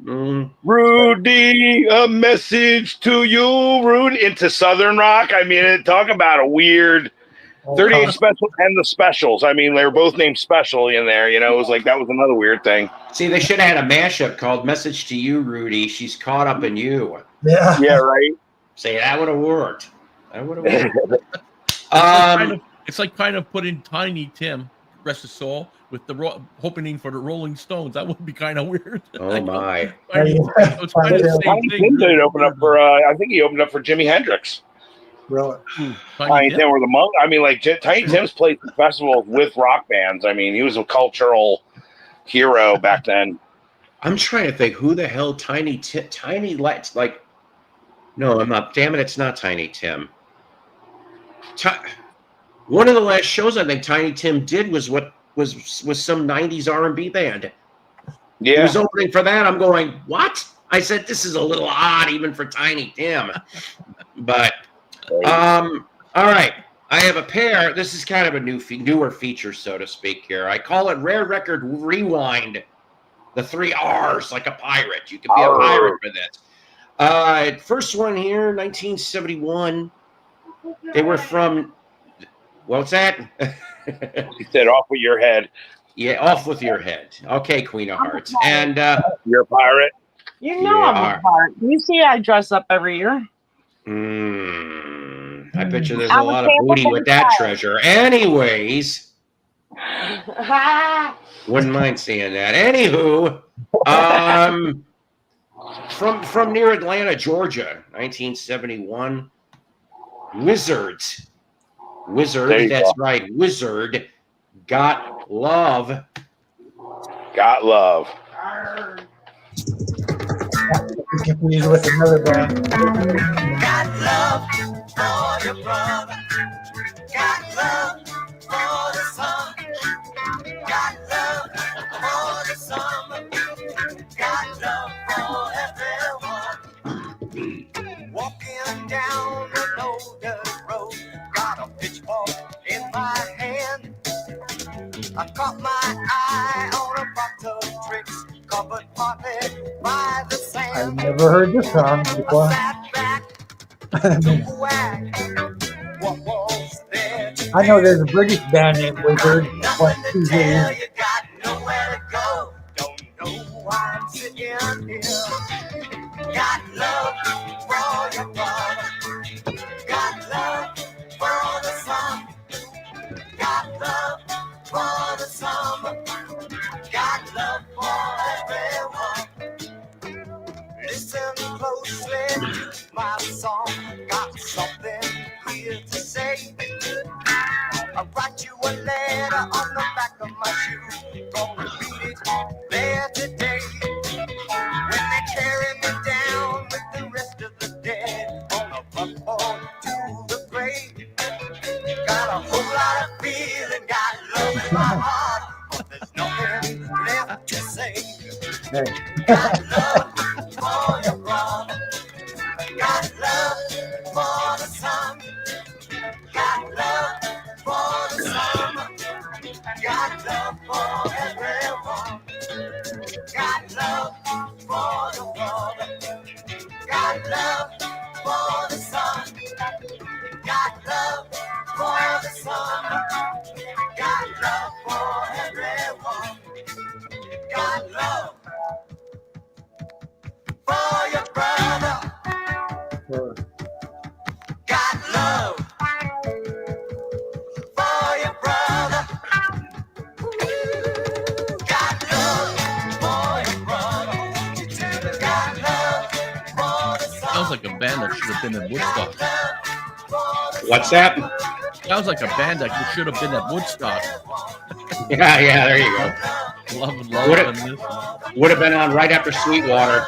Rudy, a message to you, Rudy, into Southern rock. I mean, talk about a weird 38 Special and the Specials. I mean, they were both named Special in there. You know, it was like that was another weird thing.
See, they should have had a mashup called "Message to You, Rudy. She's caught up in you."
Yeah, right.
Say that would have worked. That would have worked.
It's like kind of putting Tiny Tim, rest his soul, with the opening for the Rolling Stones. That would be kind of weird.
Oh my!
Tiny Tim did open up for. I think he opened up for Jimi Hendrix.
Really?
Tiny Tim or the Monk. I mean, like Tiny Tim's played festivals with rock bands. I mean, he was a cultural hero back then.
I'm trying to think who the hell Tiny Lights like. No, I'm not. Damn it! It's not Tiny Tim. One of the last shows I think Tiny Tim did was some '90s R&B band.
Yeah,
he was opening for that. I'm going, what? I said this is a little odd even for Tiny Tim, but all right. I have a pair. This is kind of a newer feature, so to speak. Here, I call it Rare Record Rewind. The 3 R's, like a pirate. You could be a pirate for this. First one here, 1971. They were from. What's that?
He said, "Off with your head."
Yeah, off with your head. Okay, Queen of Hearts, and
you're a pirate.
You know I'm a pirate. You see, I dress up every year.
I bet you there's a lot of booty with that treasure. Anyways, wouldn't mind seeing that. Anywho, from near Atlanta, Georgia, 1971, Wizards. That's right. Wizard. Got Love.
Got Love.
Confused with another band.
Got love for your brother. Got love for the sun. Got love for the summer. Got love for everyone. Walking down the loaded road, got a pitchfork in my hand. I caught my eye on a box of tricks, covered partly by the sand.
I've never heard this song before. I know there's a British band named Wizard. What
you got nowhere to go. Don't know why I'm sitting here. Got love for your brother. Got love for the sun. Got love for the summer. Got love for everyone. Listen closely to my song. Got something here to say. I'll write you a letter on the back of my shoe. Gonna read it there today. When they carry me down with the rest of the dead on a buckboard to the grave. Got a whole lot of feeling, got love in my heart, but there's nothing left to say. Got love for your brother. Got love for the sun. Got love for the summer. Got love for everyone. Got love for the brother. Got love for the sun. Got love for the summer. Got love for everyone. Got love for your brother. Got love for your brother. Got love for your brother.
Sounds like a band that should have been in Woodstock.
What's that?
Sounds like a band that should have been at Woodstock.
Yeah, there you go.
Love and this.
Would have been on right after Sweetwater.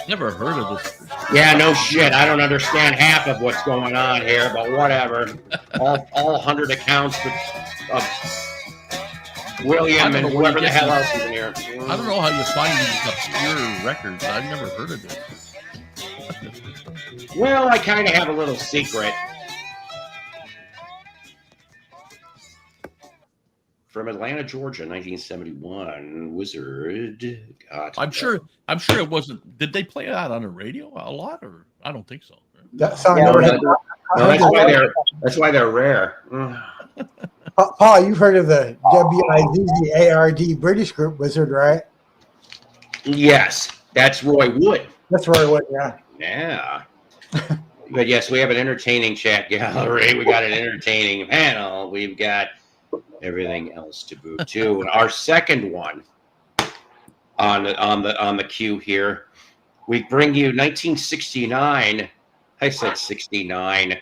Never heard of this.
Yeah, no shit. I don't understand half of what's going on here, but whatever. All 100 accounts of William and whoever the hell else is in here.
I don't know how you find these obscure records. I've never heard of this.
Well, I kind of have a little secret. From Atlanta, Georgia, 1971, Wizard.
I'm sure it wasn't. Did they play that on the radio a lot, or I don't think so.
That song
Yeah,
never
no,
hit.
that's why they're rare.
Paul, you've heard of the WIZZARD British group Wizard, right?
Yes, that's Roy Wood.
That's Roy Wood, yeah.
Yeah. But yes, we have an entertaining chat gallery. We got an entertaining panel. We've got everything else to boot too. And our second one on the queue here, we bring you 1969. I said 69.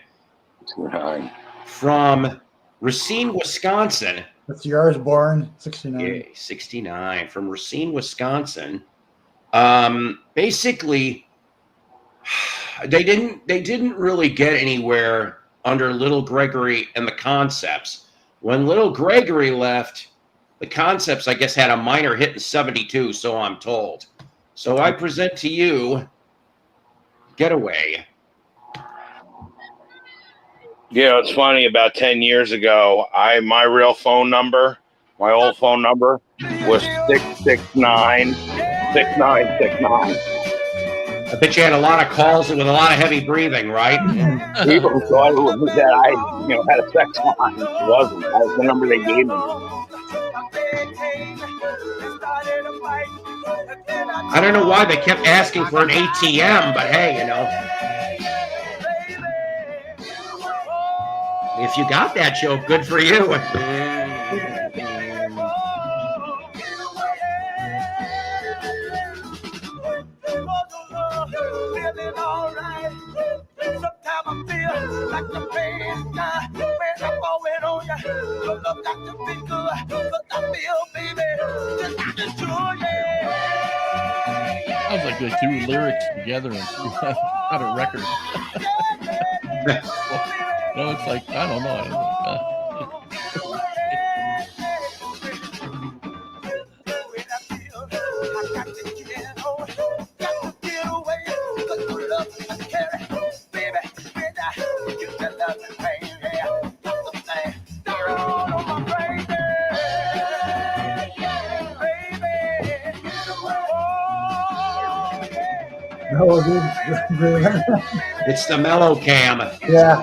From Racine, Wisconsin.
That's yours, born 69.
Yeah, 69 from Racine, Wisconsin. Basically, they didn't really get anywhere under Little Gregory and the Concepts. When Little Gregory left, the Concepts, I guess, had a minor hit in 72, so I'm told. So I present to you Getaway.
Yeah, it's funny. About 10 years ago, my real phone number, my old phone number, was 669-6969.
I bet you had a lot of calls with a lot of heavy breathing, right?
People thought it was that I, had a sex line. It wasn't. That was the number they gave me.
I don't know why they kept asking for an ATM, but hey, if you got that joke, good for you.
Sounds like they threw lyrics together and got a record. No, it's like, I don't know.
No, dude.
It's the mellow cam.
Yeah.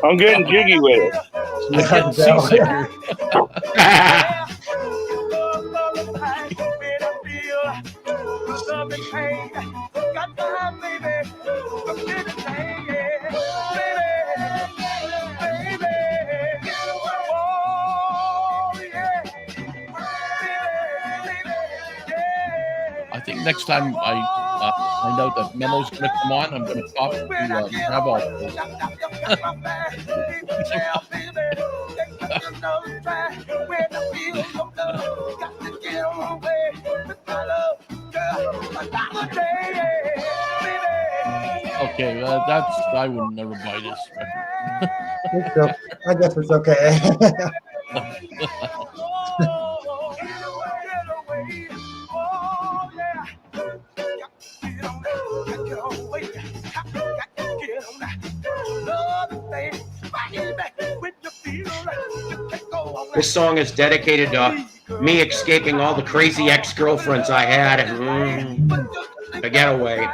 I'm getting jiggy with it.
I think next time I find out that Memo's going to come on, I'm going to talk to Bravo. Okay, I would never buy this.
I guess it's okay.
This song is dedicated to me escaping all the crazy ex-girlfriends I had. The getaway.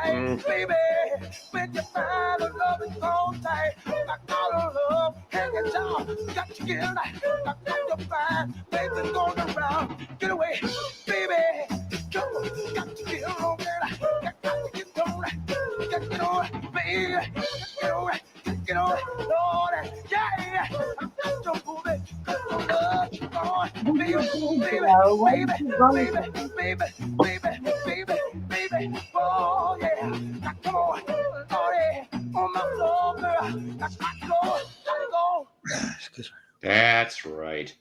baby, oh yeah. Now come on, oh yeah, on my floor, girl. Now gotta go.
That's right.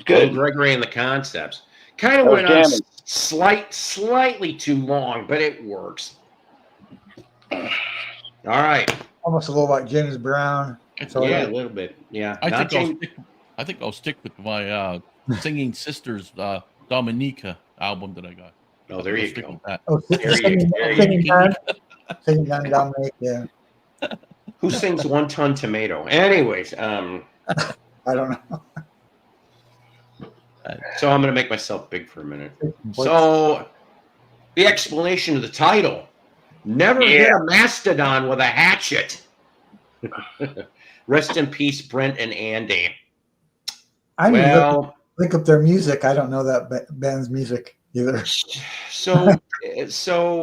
Good.
Gregory and the Concepts. Kind of
That was
went on
jamming.
slightly too long, but it works. All right.
Almost a little like James Brown. So
Yeah, a little bit. Yeah.
I think I'll stick with my Singing Sisters Dominica album that I got.
Oh, there
I'll
you
stick
go.
with that.
Singing down Dominic, yeah.
Who sings One Ton Tomato? Anyways,
I don't know.
so I'm going to make myself big for a minute. So the explanation of the title: never hit a Mastodon with a hatchet. Rest in peace, Brent and Andy.
I mean, look up their music. I don't know that band's music either.
So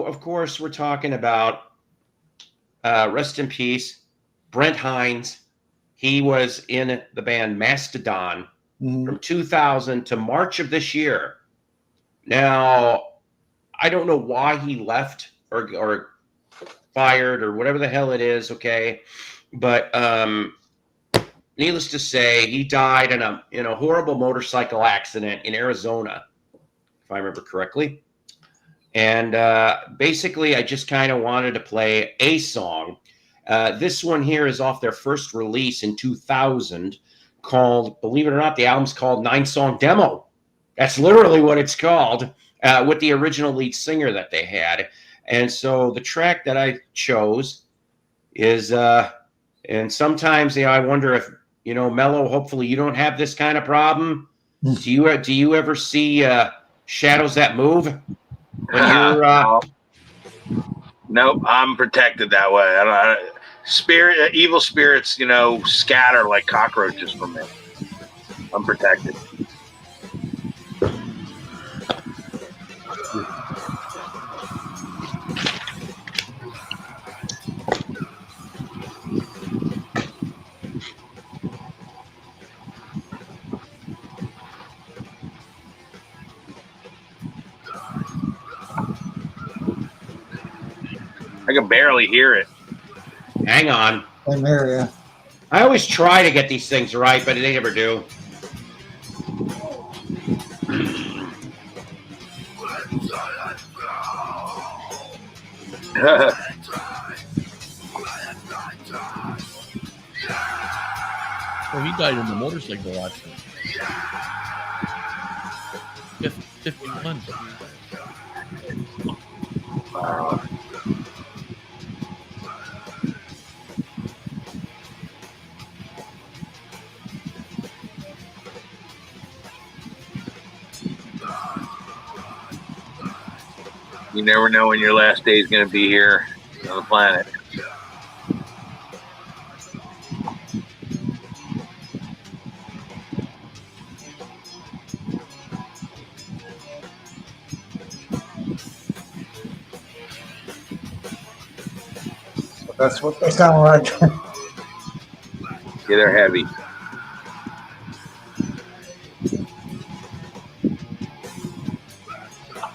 of course we're talking about rest in peace, Brent Hines. He was in the band Mastodon from 2000 to March of this year. Now, I don't know why he left or fired or whatever the hell it is. Okay, but needless to say, he died in a horrible motorcycle accident in Arizona, if I remember correctly. And basically, I just kind of wanted to play a song. This one here is off their first release in 2000 called, believe it or not, the album's called 9-Song Demo. That's literally what it's called, with the original lead singer that they had. And so the track that I chose is, and sometimes, I wonder if, Mello, hopefully you don't have this kind of problem. Do you ever see Shadows That Move? When you're,
Nope, I'm protected that way. Evil spirits, scatter like cockroaches from me. I'm protected. I can barely hear it.
Hang on.
Same area.
I always try to get these things right, but they never do.
Oh, he died in the motorcycle accident. 51.
You never know when your last day is going to be here on the planet.
That's what they sound like.
Yeah, they're heavy.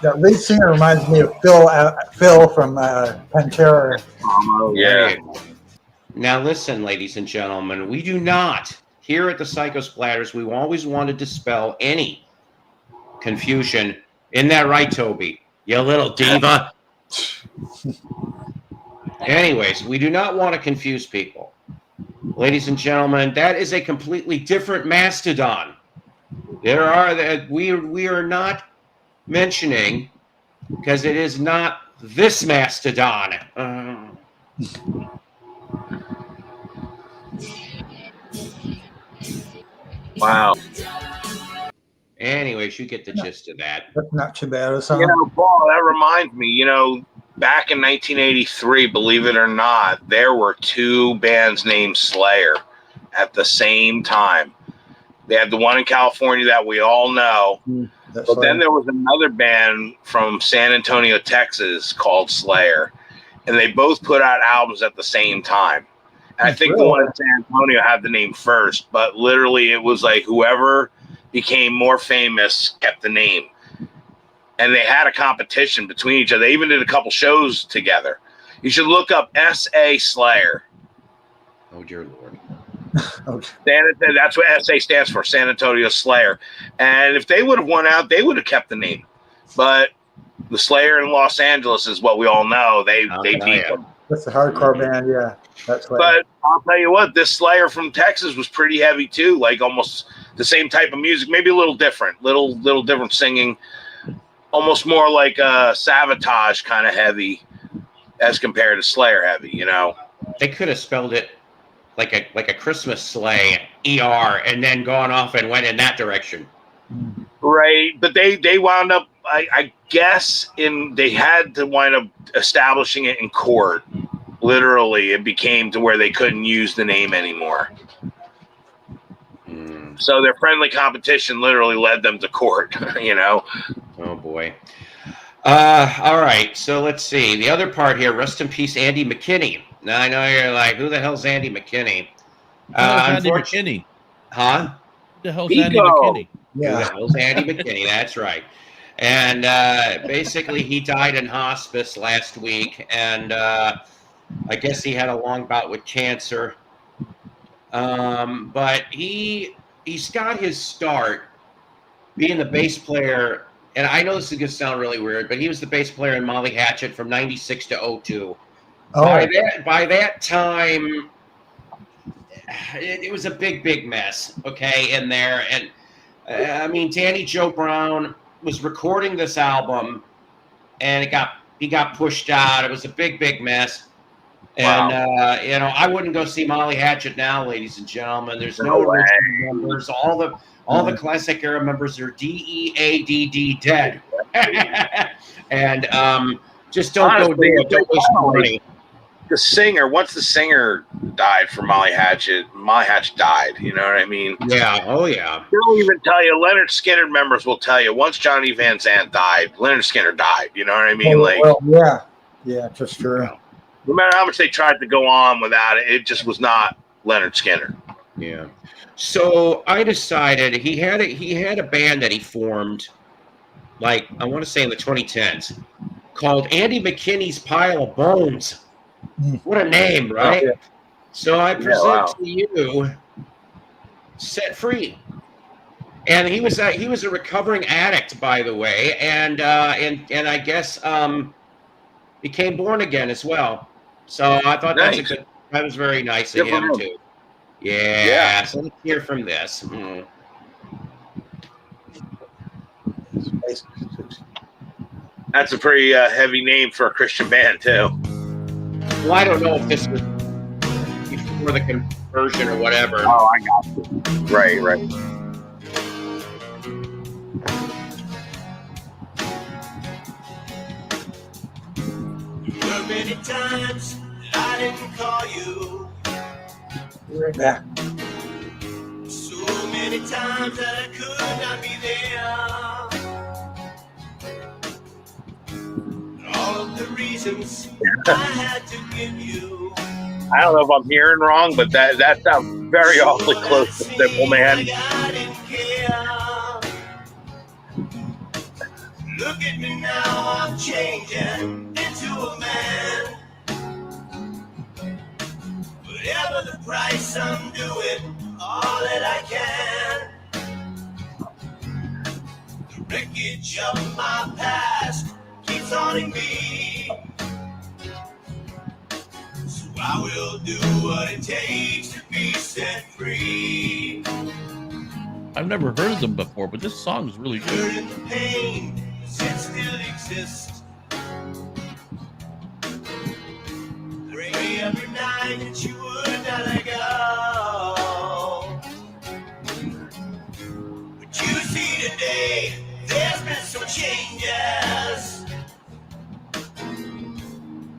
The lead singer reminds me of Phil from Pantera.
Yeah.
Now listen, ladies and gentlemen, we do not, here at the Psychosplatters, we always want to dispel any confusion. Isn't that right, Toby? You little diva. Anyways, we do not want to confuse people. Ladies and gentlemen, that is a completely different Mastodon. We are not mentioning, because it is not this Mastodon.
Wow.
Anyways, you get the gist of that.
That's not too bad.
Paul, that reminds me, back in 1983, believe it or not, there were two bands named Slayer at the same time. They had the one in California that we all know, but then there was another band from San Antonio, Texas called Slayer, and they both put out albums at the same time. And I think the one in San Antonio had the name first, but literally it was like whoever became more famous kept the name. And they had a competition between each other. They even did a couple shows together. You should look up S.A. Slayer.
Oh, dear Lord.
Okay.
That's what SA stands for, San Antonio Slayer. And if they would have won out, they would have kept the name. But the Slayer in Los Angeles is what we all know. They beat them.
That's the hardcore band, yeah. That's right.
But I'll tell you what, this Slayer from Texas was pretty heavy too. Like almost the same type of music, maybe a little different, little different singing. Almost more like Sabotage kind of heavy as compared to Slayer heavy, you know.
They could have spelled it like a Christmas sleigh, ER, and then gone off and went in that direction.
Right, but they wound up, I guess, they had to wind up establishing it in court. Literally, it became to where they couldn't use the name anymore. So their friendly competition literally led them to court, you know.
Oh, boy. All right, so let's see. The other part here, rest in peace, Andy McKinney. Now, I know you're like, who the hell's Andy McKinney?
Andy McKinney.
Huh?
Who the hell's Andy McKinney?
Who the hell's Andy McKinney? That's right. And basically, he died in hospice last week, and I guess he had a long bout with cancer. But he's got his start being the bass player, and I know this is going to sound really weird, but he was the bass player in Molly Hatchet from 96 to 02. Oh. By that time, it was a big mess, okay, in there. And, I mean, Danny Joe Brown was recording this album, and he got pushed out. It was a big mess. And, you know, I wouldn't go see Molly Hatchet now, ladies and gentlemen. There's no original members. All the classic era members are DEADD dead. And just don't go do it. Don't waste money.
The singer, once the singer died for Molly Hatchet died. You know what I mean?
Yeah. Oh, yeah.
They'll even tell you, Leonard Skinner members will tell you, once Johnny Van Zant died, Leonard Skinner died. You know what I mean?
Yeah, just true.
No matter how much they tried to go on without it, it just was not Leonard Skinner.
Yeah. So I decided he had a band that he formed, like I want to say in the 2010s, called Andy McKinney's Pile of Bones. What a name, right? Oh, yeah. So I present to you Set Free. And he was a recovering addict, by the way, and I guess became born again as well. So I thought that was very nice of him too. Yeah. So let's hear from this.
That's a pretty heavy name for a Christian band too.
Well, I don't know if this was before the conversion or whatever.
Oh, I got you. Right.
There were many times I didn't call you.
Right back.
So many times that I could not be there. All of the reasons I had to give you.
I don't know if I'm hearing wrong, but that sounds very awfully close to Simple Man.
Like I didn't care. Look at me now, I'm changing into a man. Whatever the price, I'm doing all that I can. The wreckage of my past keeps haunting me. So I will do what it takes to be set free.
I've never heard of them before, but this song is really good.
Hurt and the pain, it still exists. Pray every night that you would not let go. But you see today, there's been some changes.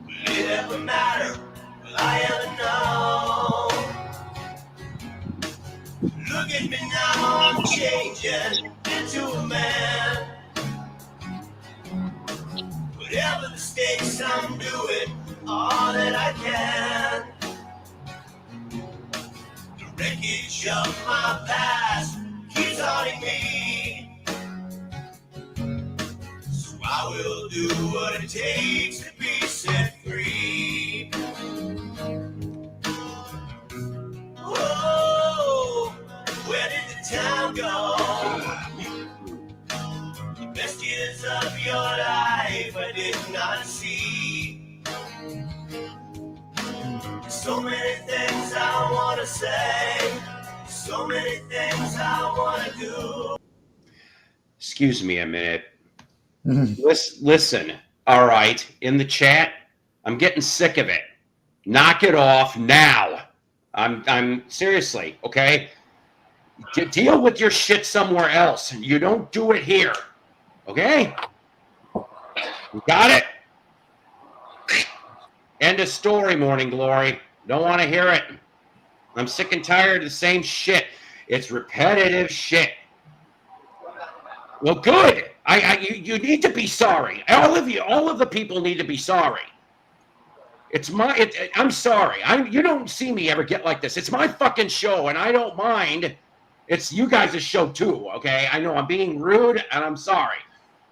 Will it ever matter? Will I ever know? Look at me now, I'm changing into a man. Whatever the stakes, I'm doing all that I can. The wreckage of my past keeps haunting me. I will do what it takes to be set free. Whoa, where did the time go? The best years of your life I did not see. So many things I want to say, so many things I want to do.
Excuse me a minute.
Mhm.
Listen, all right, in the chat, I'm getting sick of it. Knock it off now. I'm seriously, okay? Deal with your shit somewhere else. You don't do it here, okay? You got it? End of story, Morning Glory. Don't want to hear it. I'm sick and tired of the same shit. It's repetitive shit. Well, good. You need to be sorry. All of you, all of the people need to be sorry. It's my. I'm sorry. You don't see me ever get like this. It's my fucking show, and I don't mind. It's you guys' show too. Okay, I know I'm being rude, and I'm sorry,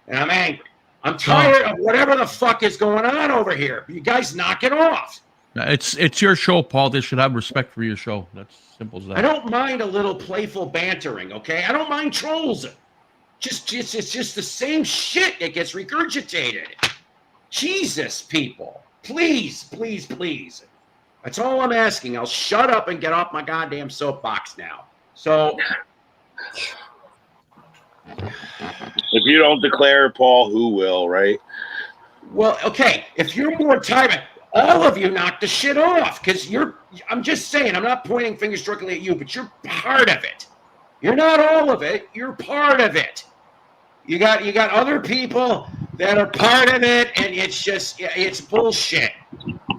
and I'm angry. I'm tired of whatever the fuck is going on over here. You guys knock it off.
It's your show, Paul. They should have respect for your show. That's simple as that.
I don't mind a little playful bantering. Okay, I don't mind trolls. It's just the same shit that gets regurgitated. Jesus, people. Please, please, please. That's all I'm asking. I'll shut up and get off my goddamn soapbox now. So,
If you don't declare, Paul, who will, right?
well, okay, if you're more tired, all of you knock the shit off because I'm just saying, I'm not pointing fingers directly at you, but you're part of it. You're not all of it. You're part of it. You got other people that are part of it, and it's bullshit.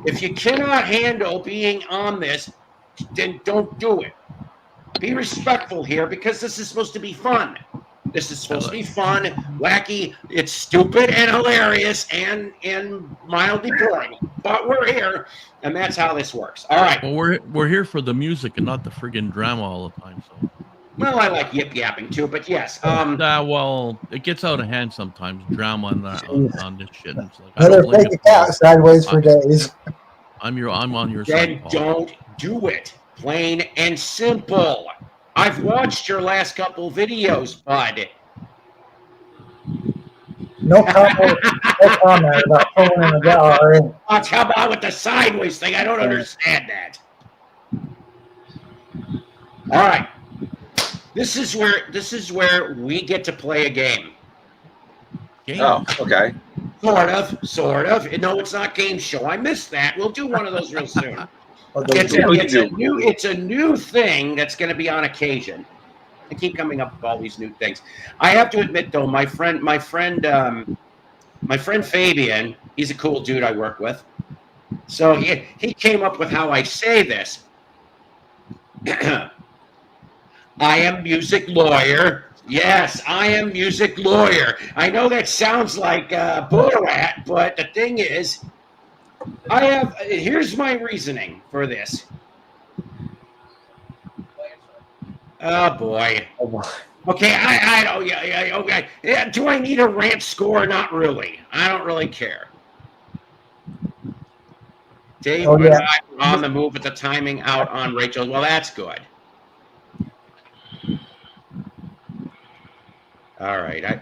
If you cannot handle being on this, then don't do it. Be respectful here because this is supposed to be fun. This is supposed to be fun, wacky, it's stupid and hilarious and mildly boring. But we're here, and that's how this works. All right.
Well, we're here for the music and not the friggin' drama all the time. So.
Well, I like yip yapping too, but yes.
Well, it gets out of hand sometimes. Drama on this shit. It's like,
Let her take a cat sideways for days.
I'm on your
then
side, Paul.
don't do it. Plain and simple. I've watched your last couple videos, bud.
No comment about pulling in the gallery.
How about with the sideways thing? I don't understand that. All right. This is where we get to play a game.
Game.
Oh, okay.
Sort of. No, it's not game show. I missed that. We'll do one of those real soon. It's a new thing that's going to be on occasion. I keep coming up with all these new things. I have to admit, though, my friend Fabian, he's a cool dude I work with. So he came up with how I say this. I am music lawyer. Yes, I am music lawyer. I know that sounds like Borat, but the thing is, here's my reasoning for this. Oh boy. Okay, I don't. Yeah, okay. Yeah, do I need a rant score? Not really. I don't really care. Dave, on the move with the timing out on Rachel. Well, that's good. All right,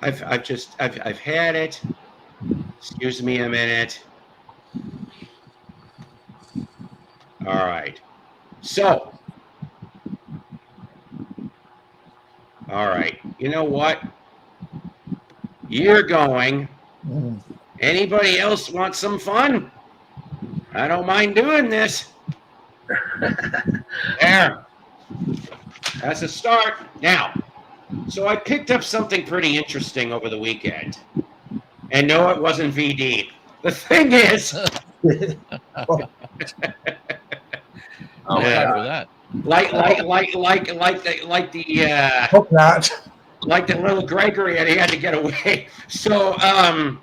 I've had it. Excuse me a minute. All right. So, all right. You know what? You're going. Anybody else want some fun? I don't mind doing this. There. That's a start. Now, so I picked up something pretty interesting over the weekend. And no, it wasn't VD. The thing is,
Oh, for that.
like
Hope not.
like the little Gregory, and he had to get away. So, an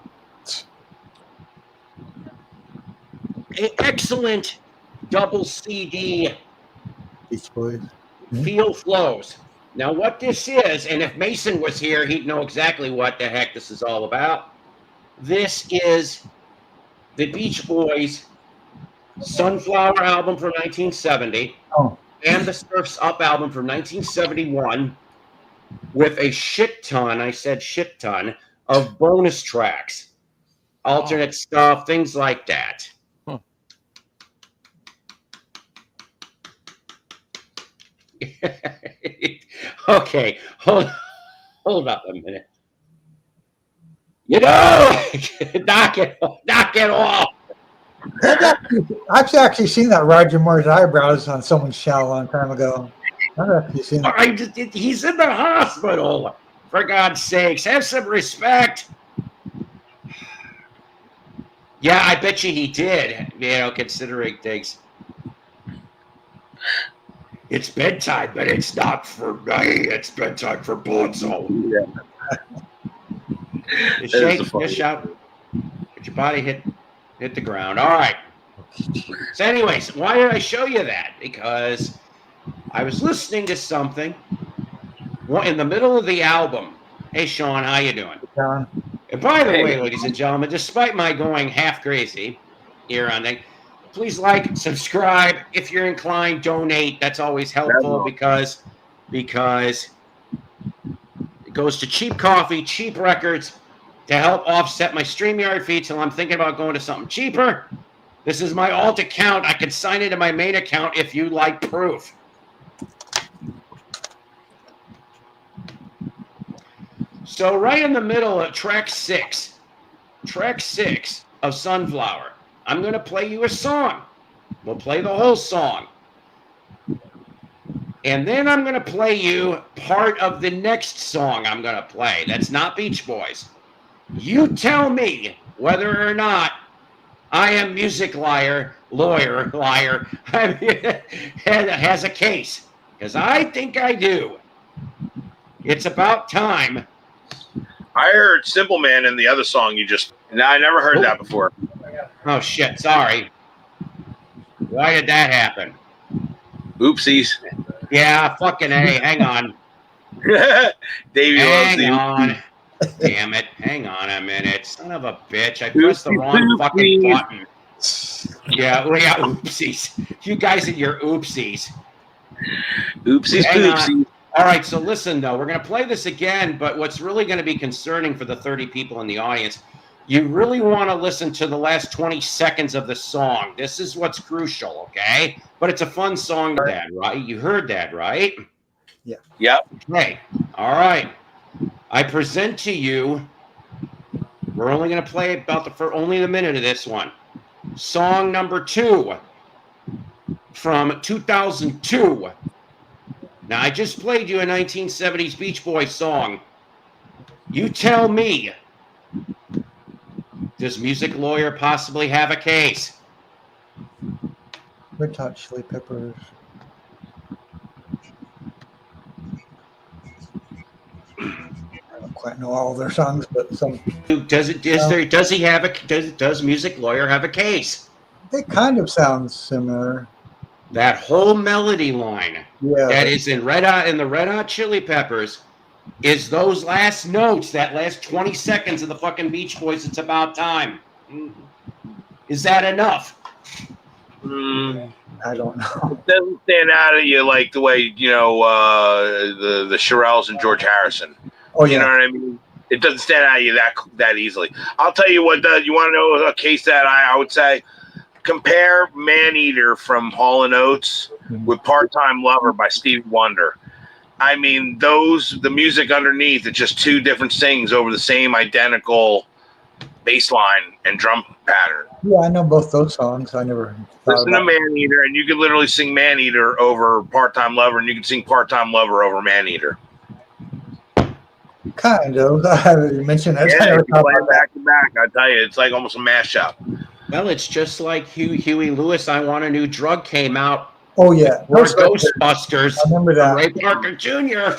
excellent double CD.
Beach Boys.
Feel Flows. Now, what this is, and if Mason was here, he'd know exactly what the heck this is all about. This is the Beach Boys' Sunflower album from 1970 and the Surf's Up album from 1971 with a shit ton, I said shit ton, of bonus tracks, alternate stuff, things like that. Okay, hold up a minute. You know, knock it off.
I've actually seen that Roger Moore's eyebrows on someone's show a long time ago. I've actually seen that.
He's in the hospital. For God's sakes, have some respect. Yeah, I bet you he did. You know, considering things. It's bedtime, but it's not for me. It's bedtime for Bonzo. Yeah. Shake, fish out. Get your body hit the ground. All right. So, anyways, why did I show you that? Because I was listening to something in the middle of the album. Hey, Sean, how you doing? And by the way, ladies and gentlemen, despite my going half crazy here on the, please like, subscribe. If you're inclined, donate. That's always helpful because it goes to cheap coffee, cheap records to help offset my StreamYard fee till I'm thinking about going to something cheaper. This is my alt account. I can sign into my main account if you like proof. So right in the middle of track six of Sunflower, I'm going to play you a song. We'll play the whole song. And then I'm going to play you part of the next song I'm going to play. That's not Beach Boys. You tell me whether or not I am music liar, has a case. Because I think I do. It's about time.
I heard Simple Man in the other song you just... No, I never heard that before.
Oh, shit. Sorry. Why did that happen?
Oopsies.
Yeah, fucking A. Hang on.
Davey loves
Hang on. Damn it. Hang on a minute. Son of a bitch. I pressed the wrong fucking button. Yeah, oopsies. You guys and your oopsies.
Oopsies, poopsies.
All right, so listen, though. We're going to play this again, but what's really going to be concerning for the 30 people in the audience, you really want to listen to the last 20 seconds of the song. This is what's crucial, okay? But it's a fun song, Dad, right? You heard that, right?
Yeah.
Yep.
Okay. All right. I present to you, we're only going to play for only a minute of this one. Song number 2 from 2002. Now, I just played you a 1970s Beach Boys song. You tell me, does Music Lawyer possibly have a case?
Red Hot Chili Peppers. I don't quite know all their songs, but some.
Does Music Lawyer have a case?
They kind of sound similar.
That whole melody line that is in the Red Hot Chili Peppers is those last notes, that last 20 seconds of the fucking Beach Boys. It's about time. Is that enough?
I don't know.
It doesn't stand out at you like the way, the Shirelles and George Harrison.
Oh, yeah.
You know what I mean? It doesn't stand out at you that easily. I'll tell you what does. You want to know a case that I would say? Compare Man-Eater from Hall & Oates with Part-Time Lover by Stevie Wonder. I mean, the music underneath, it's just two different things over the same identical bass line and drum pattern.
Yeah, I know both those songs. I never
listen to Man-Eater, and you can literally sing Man-Eater over Part-Time Lover, and you can sing Part-Time Lover over Man-Eater.
Kind of. I haven't mentioned that.
Yeah, you can play it back to back. I tell you, it's like almost a mashup.
Well, it's just like Huey Lewis, I Want a New Drug came out.
Oh, yeah.
Ghostbusters.
I remember that.
Ray Parker Jr.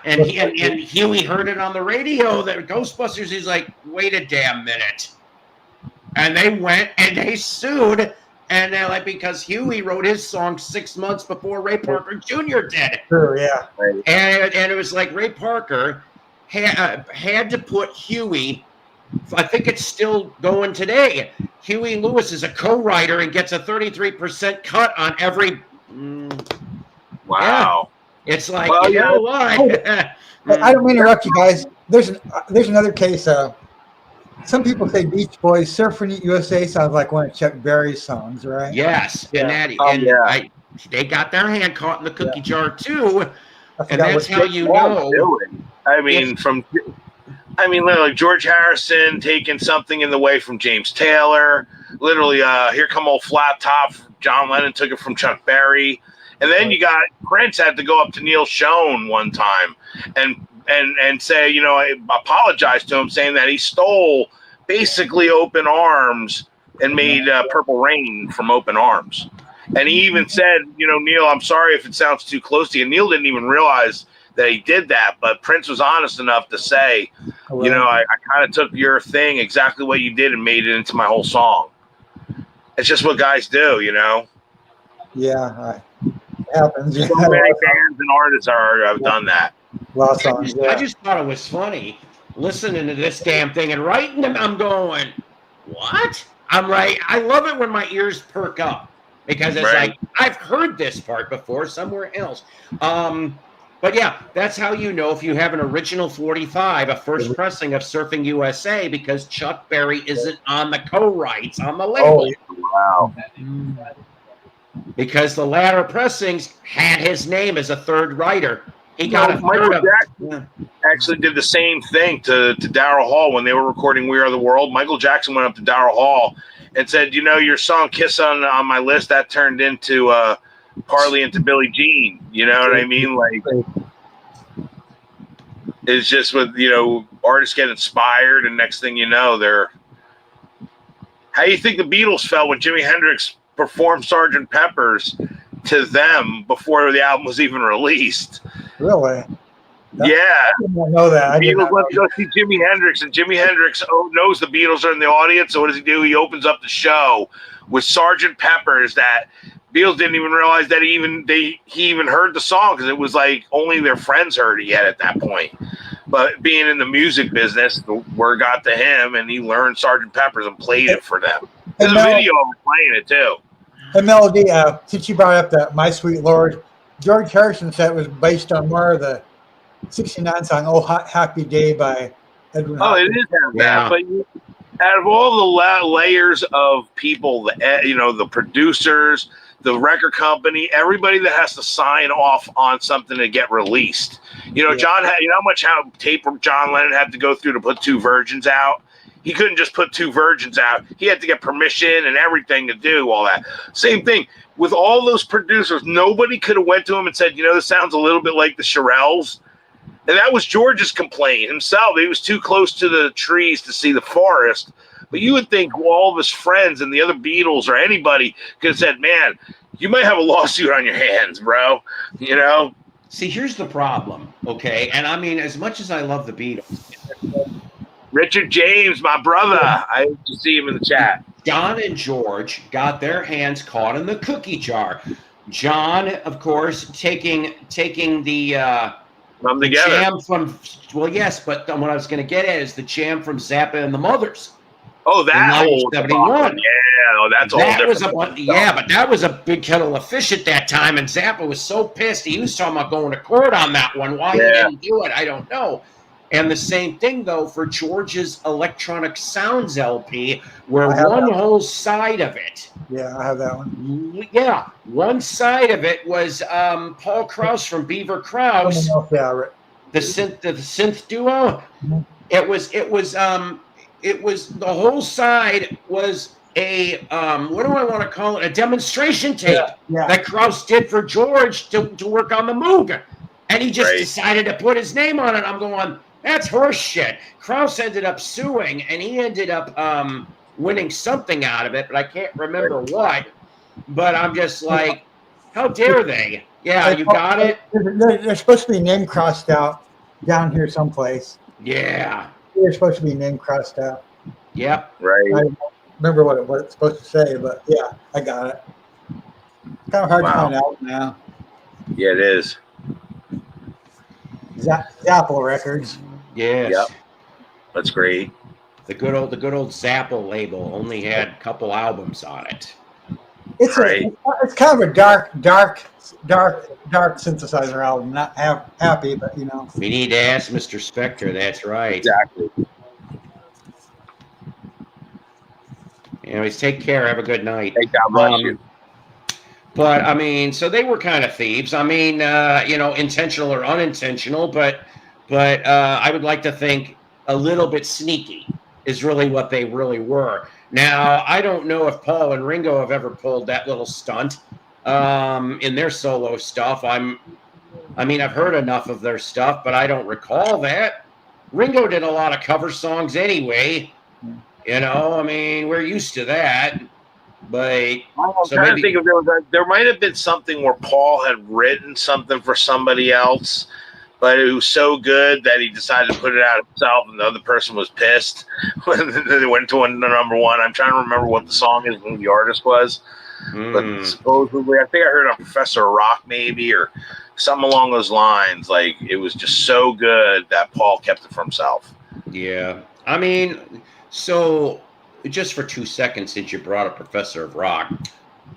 And Huey heard it on the radio, that Ghostbusters. He's like, wait a damn minute. And they went and they sued And they're like, because Huey wrote his song 6 months before Ray Parker Jr. did.
Sure, yeah.
And it was like Ray Parker had to put Huey, I think it's still going today. Huey Lewis is a co-writer and gets a 33% cut on every.
Wow.
Yeah. It's like,
Well,
you know what?
I don't mean to interrupt you guys. There's another case. Some people say Beach Boys. Surfing USA sounds like one of Chuck Berry's songs, right?
Yes.
Yeah.
They got their hand caught in the cookie jar too.
I
And that's how you know.
I mean, literally George Harrison taking something in the way from James Taylor. Literally, Here Come Old Flat Top. John Lennon took it from Chuck Berry. And then you got Prince had to go up to Neil Schon one time and say, you know, I apologize to him, saying that he stole basically Open Arms and made Purple Rain from Open Arms. And he even said, you know, Neil, I'm sorry if it sounds too close to you. Neil didn't even realize that he did that, but Prince was honest enough to say, you know, I kind of took your thing, exactly what you did, and made it into my whole song. It's just what guys do, you know?
Yeah, it happens.
So many bands and artists have done that.
Lots of songs,
I just thought it was funny listening to this damn thing and writing them. I'm going, what? I'm right. I love it when my ears perk up because it's like, I've heard this part before somewhere else. But yeah, that's how you know if you have an original 45, a first pressing of Surfing USA, because Chuck Berry isn't on the co-writes on the label.
Oh, wow.
Because the latter pressings had his name as a third writer. He got a
Michael
third
Jackson actually did the same thing to Daryl Hall when they were recording We Are the World. Michael Jackson went up to Daryl Hall and said, you know, your song Kiss on my list, that turned into partly into Billie Jean. You know what I mean? Like, it's just with, you know, artists get inspired, and next thing you know, they're. How do you think the Beatles felt when Jimi Hendrix performed Sgt. Pepper's to them before the album was even released?
Really?
Yeah.
I didn't know that.
Beatles went to go see Jimi Hendrix, and Jimi Hendrix knows the Beatles are in the audience. So what does he do? He opens up the show with Sgt. Pepper's that Beatles didn't even realize that he even heard the song, because it was like only their friends heard it yet at that point. But being in the music business, the word got to him, and he learned Sgt. Pepper's and played it for them. There's a video of him playing it too.
And Melody, since you brought up that My Sweet Lord, George Harrison said it was based on more of the 69 song "Oh Happy Day" by Edwin.
Oh, it is that. But out of all the layers of people, the producers, the record company, everybody that has to sign off on something to get released. You know, John had, you know how tape John Lennon had to go through to put 2 Virgins out? He couldn't just put 2 Virgins out. He had to get permission and everything to do all that. Same thing with all those producers. Nobody could have went to him and said, you know, this sounds a little bit like the Shirelles. And that was George's complaint himself. He was too close to the trees to see the forest. But you would think all of his friends and the other Beatles or anybody could have said, man, you might have a lawsuit on your hands, bro. You know?
See, here's the problem, okay? And I mean, as much as I love the Beatles.
Richard James, my brother. I hope to see him in the chat.
John and George got their hands caught in the cookie jar. John, of course, taking the
Come together.
jam from, well, yes, but what I was going to get at is the jam from Zappa and the Mothers.
Oh, that whole
71.
Yeah, that's all different.
But that was a big kettle of fish at that time, and Zappa was so pissed. He was talking about going to court on that one. Why he didn't do it, I don't know. And the same thing, though, for George's Electronic Sounds LP, where one whole side of it.
Yeah, I have that one.
Yeah, one side of it was Paul Krause from Beaver Krause. The synth duo. Mm-hmm. It was the whole side was a what do I want to call it? A demonstration tape that Krause did for George to work on the Moog, and he just decided to put his name on it. I'm going, that's horse shit. Krause ended up suing, and he ended up winning something out of it, but I can't remember what. But I'm just like, how dare they? Yeah, you got it.
They're supposed to be name crossed out down here someplace.
Yeah.
They're supposed to be name crossed out.
Yep.
Right.
remember what it's supposed to say, but yeah, I got it. Kind of hard to
Wow.
find out now.
Yeah, it is.
Apple Records.
Yes.
Yep. That's great.
The good old Zapple label only had a couple albums on it.
It's
Right.
it's kind of a dark synthesizer album. Not happy, but you know.
We need to ask Mr. Spector. That's right.
Exactly.
Anyways, take care. Have a good night.
Hey, God bless you.
But I mean, so they were kind of thieves. I mean, you know, intentional or unintentional, but I would like to think a little bit sneaky is really what they really were. Now, I don't know if Paul and Ringo have ever pulled that little stunt in their solo stuff. I mean, I've heard enough of their stuff, but I don't recall that. Ringo did a lot of cover songs anyway. You know, I mean, we're used to that. But
I'm trying to think if there might have been something where Paul had written something for somebody else, but it was so good that he decided to put it out himself, and the other person was pissed when they went to number one. I'm trying to remember what the song is, who the artist was, but supposedly, I think I heard on Professor Rock maybe, or something along those lines. Like, it was just so good that Paul kept it for himself.
Yeah, I mean, so just for 2 seconds, since you brought up Professor of Rock,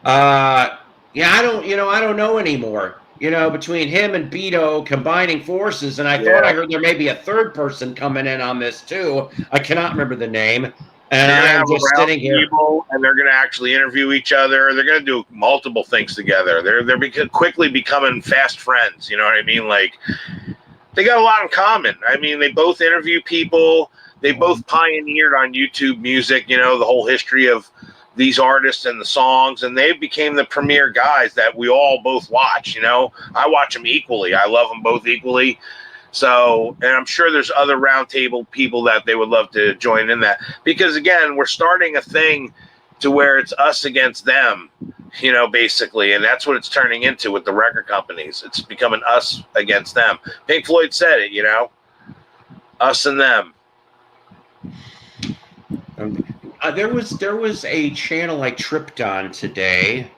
yeah, I don't know anymore. You know, between him and Beto combining forces, and I thought I heard there may be a third person coming in on this too. I cannot remember the name. And I'm just sitting here,
and they're going to actually interview each other. They're going to do multiple things together. They're quickly becoming fast friends. You know what I mean? Like, they got a lot in common. I mean, they both interview people. They both pioneered on YouTube music. You know, the whole history of these artists and the songs, and they became the premier guys that we all both watch. You know, I watch them equally. I love them both equally. So, and I'm sure there's other roundtable people that they would love to join in that, because again, we're starting a thing to where it's us against them, you know, basically. And that's what it's turning into with the record companies. It's becoming us against them. Pink Floyd said it, you know, us and them.
there was a channel I tripped on today.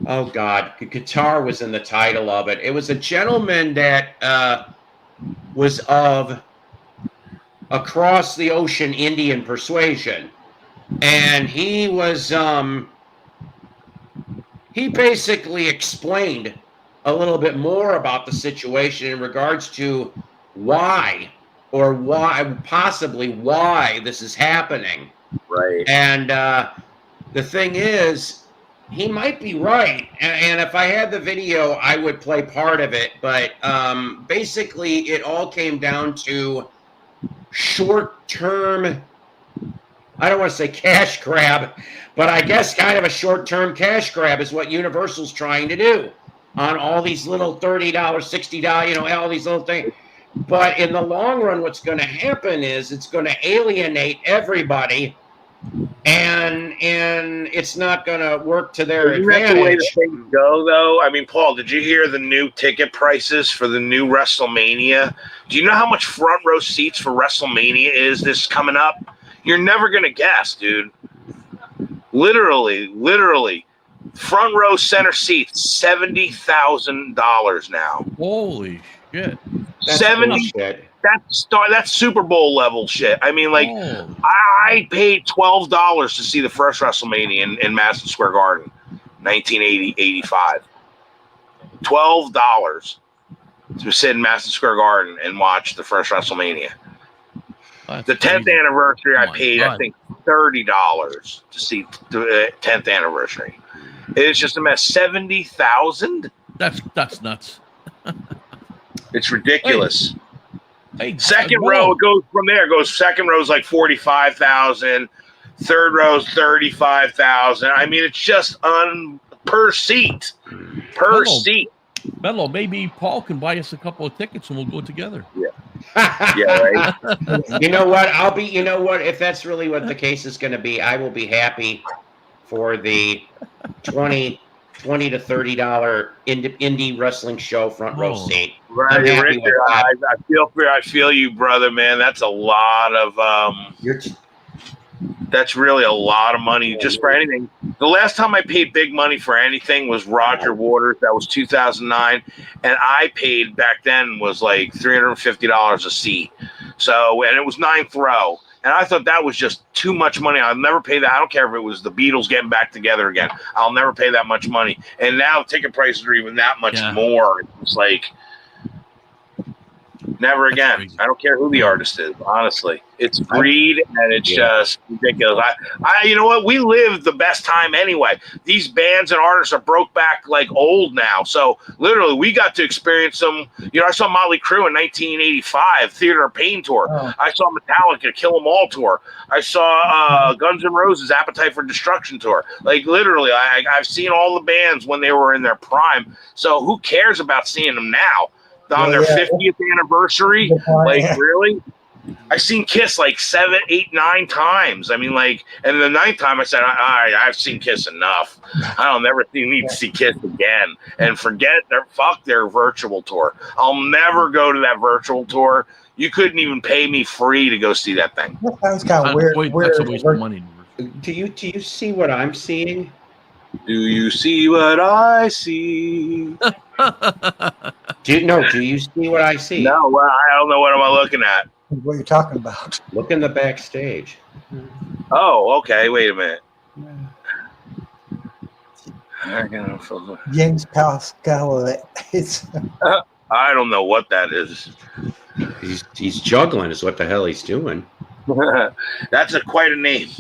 Oh God, guitar was in the title of it. It was a gentleman that was of across the ocean Indian persuasion, and he was he basically explained a little bit more about the situation in regards to why possibly why this is happening.
Right.
And the thing is, he might be right. And if I had the video, I would play part of it. But basically, it all came down to short-term, I don't want to say cash grab, but I guess kind of a short-term cash grab is what Universal's trying to do on all these little $30, $60, you know, all these little things. But in the long run, what's going to happen is it's going to alienate everybody, and it's not going to work to their advantage.
That's the way the things go, though. I mean, Paul, did you hear the new ticket prices for the new WrestleMania? Do you know how much front row seats for WrestleMania is this coming up? You're never going to guess, dude. Literally, front row center seats, $70,000 now.
Holy shit!
That's
70.
bullshit.
That's Super Bowl level shit. I mean, like, I paid $12 to see the first WrestleMania in Madison Square Garden, 1985. $12 to sit in Madison Square Garden and watch the first WrestleMania.
That's
The 10th
crazy.
anniversary, I
Oh my
paid,
God.
I think, $30 to see the 10th anniversary. It's just a mess. 70,000?
That's nuts.
It's ridiculous.
Hey,
Second
Mo,
row, it goes from there. It goes second row is like 45,000. Third row is 35,000. I mean, it's just per seat. Per
Hello.
seat.
Mello, maybe Paul can buy us a couple of tickets and we'll go together.
Yeah, right.
You know what? If that's really what the case is going to be, I will be happy for the $20 to $30 indie wrestling show front row
Oh.
seat.
Right,
I'm happy
Richard,
with that.
I feel you, brother, man. That's a lot of That's really a lot of money just for anything. The last time I paid big money for anything was Roger Waters. That was 2009, and I paid back then was like $350 a seat. So, and it was 9th row. And I thought that was just too much money. I'll never pay that. I don't care if it was the Beatles getting back together again. I'll never pay that much money. And now ticket prices are even that much more. It's like, never again.
Crazy.
I don't care who the artist is, honestly. It's greed, and it's just ridiculous. You know what? We lived the best time anyway. These bands and artists are broke back like old now. So literally, we got to experience them. You know, I saw Motley Crue in 1985, Theater of Pain tour.
Oh.
I saw Metallica, Kill 'Em All tour. I saw Guns N' Roses, Appetite for Destruction tour. Like literally, I've seen all the bands when they were in their prime. So who cares about seeing them now? On their 50th anniversary, like really? I seen Kiss like 7, 8, 9 times. I mean, like, and the 9th time I said, I've seen Kiss enough. I don't never need to see Kiss again. And fuck their virtual tour. I'll never go to that virtual tour. You couldn't even pay me free to go see that thing.
That sounds kind of weird.
That's a waste of money.
Do you see what I'm seeing?
Do you see what I see?
Do you see what I see?
No, well, I don't know what am I looking at.
What you're talking about?
Look in the backstage.
Oh, okay. Wait a minute.
James Pascal. It's
I don't know what that is.
He's juggling is what the hell he's doing.
That's quite a name.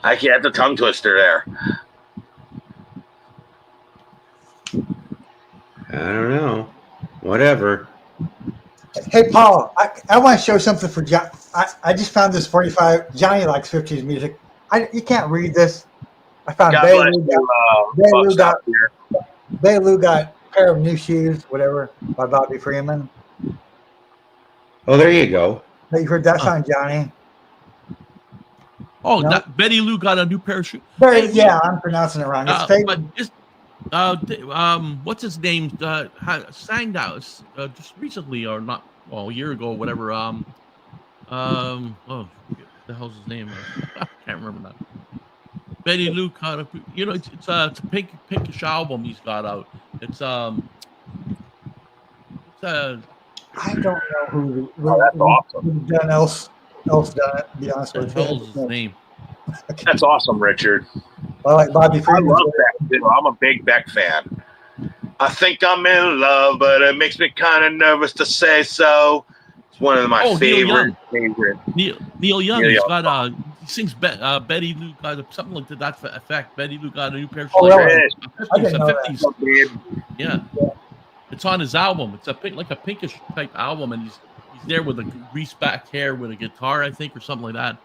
I can't. That's a tongue twister there.
I don't know. Whatever.
Hey, Paul, I want to show something for John. I just found this 45. Johnny likes 50s music. You can't read this. I found Bailu got a pair of new shoes, whatever, by Bobby Freeman.
Oh, there you go.
Have you heard that song, Johnny?
Oh,
No?
Betty Lou got a new pair of shoes.
Yeah, I'm pronouncing it wrong. It's
But just, what's his name? Sang that just recently, or not? Well, a year ago, or whatever. What the hell's his name? I can't remember that. Betty Lou got a. You know, it's a pinkish album he's got out. It's
I don't know who
that's awesome.
done else done it. To be honest
what
with
the hell's his name?
That's awesome, Richard.
I like Bobby
I
Freeman.
love Beck too. I'm a big Beck fan. I think I'm in love, but it makes me kind of nervous to say so. It's one of my favorite.
Neil Young. He's got he sings Betty Lou got something like that effect. Betty Lou got a new pair of shoes.
Oh, really? I
It's
didn't
a
know
50s. Yeah. It's on his album. It's like a pinkish type album, and he's there with a greased back hair with a guitar, I think, or something like that.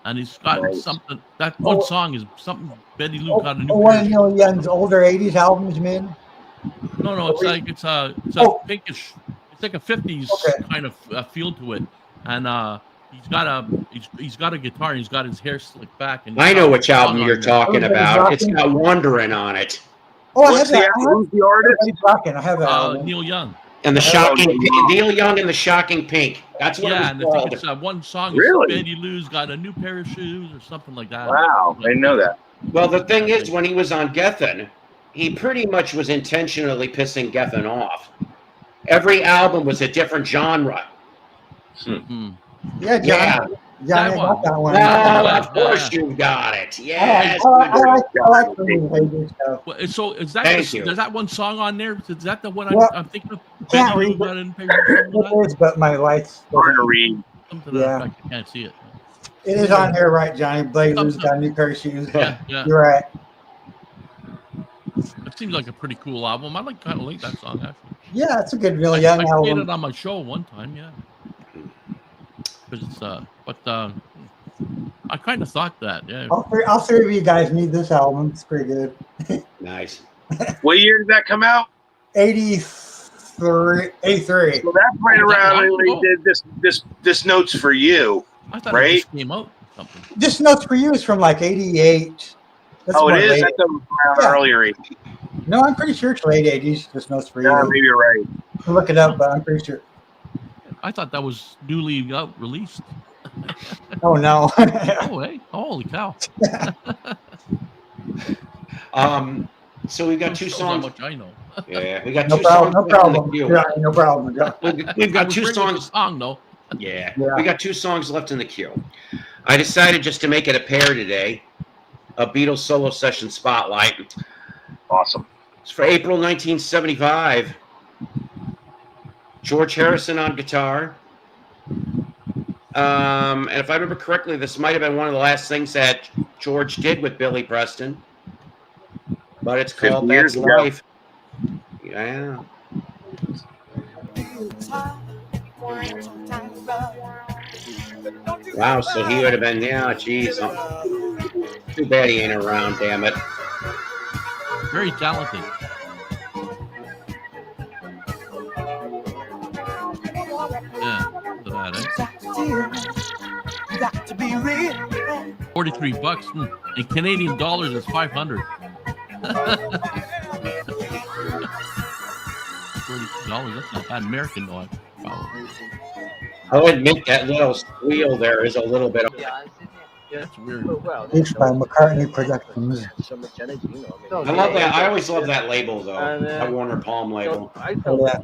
And he's got something. That one song is something. Betty Lou got a new.
One of Neil Young's older '80s albums, you mean?
No. It's like it's a pinkish. It's like a 50s kind of feel to it, and he's got a guitar and he's got his hair slicked back. And
I know which album you're talking about. It's got Wondering on it.
Oh,
Who's the artist?
I have that.
Neil Young.
And the shocking Neil Young and the Shocking Pink. That's what
and
it's
I
called.
think it's one song.
Really?
Betty Lou's got a new pair of shoes or something like that.
Wow, I didn't know that.
Well, the thing is, when he was on Geffen, he pretty much was intentionally pissing Geffen off. Every album was a different genre.
Hmm.
Yeah, Johnny got that one.
Well, of course you got it. Yes.
I like the new stuff.
Well, so is that
Thank you.
there's that one song on there? Is that the one
Well,
I'm thinking of?
can't
Betty Lou
read
got a new pair of shoes or something
It
like
is, but my lights.
Hard to read.
that? Something to that effect. I can't see it.
It is on here, right, Johnny? Blaylou's got a new pair of shoes.
Yeah.
You're right.
It seems like a pretty cool album. I kind of like that song actually.
Yeah, it's a good Neil Young
I played
album.
it on my show one time, yeah. Because I kind of thought that, yeah.
All three of you guys need this album. It's pretty good.
Nice.
What year did that come out?
83.
So that's right around when they did this Notes for You.
I thought
right?
it just came out or something.
This Notes for You is from like 88. That's
Oh, it
more
is?
late.
That's around earlier.
No, I'm pretty sure it's late 80s. This Notes for You.
Yeah, maybe you're right.
I'll look it up, but I'm pretty sure.
I thought that was newly released.
Oh no.
Oh, hey, holy cow!
So we've got two
Shows how
songs.
much I know.
Yeah, we got
No
two
problem.
songs
No
left in
problem.
the queue.
Yeah, no problem. Yeah.
We've
I
got
was
two
bringing the
songs.
song though.
Yeah,
Yeah.
we got two songs left in the queue. I decided just to make it a pair today. A Beatles solo session spotlight.
Awesome.
It's for April 1975. George Harrison on guitar. And if I remember correctly, this might have been one of the last things that George did with Billy Preston. But it's
50
called
years
That's
ago.
Life. Yeah. Wow, so he would have been, yeah, geez. Too bad he ain't around, damn it.
Very talented. Yeah, look at that, eh? $43 in Canadian dollars is 500. $42. That's not bad. American though.
I'll admit that little squeal there is a little bit.
That's weird.
Mixed by McCartney Productions.
I love that. I always love that label though. That Warner Palm label.
I felt that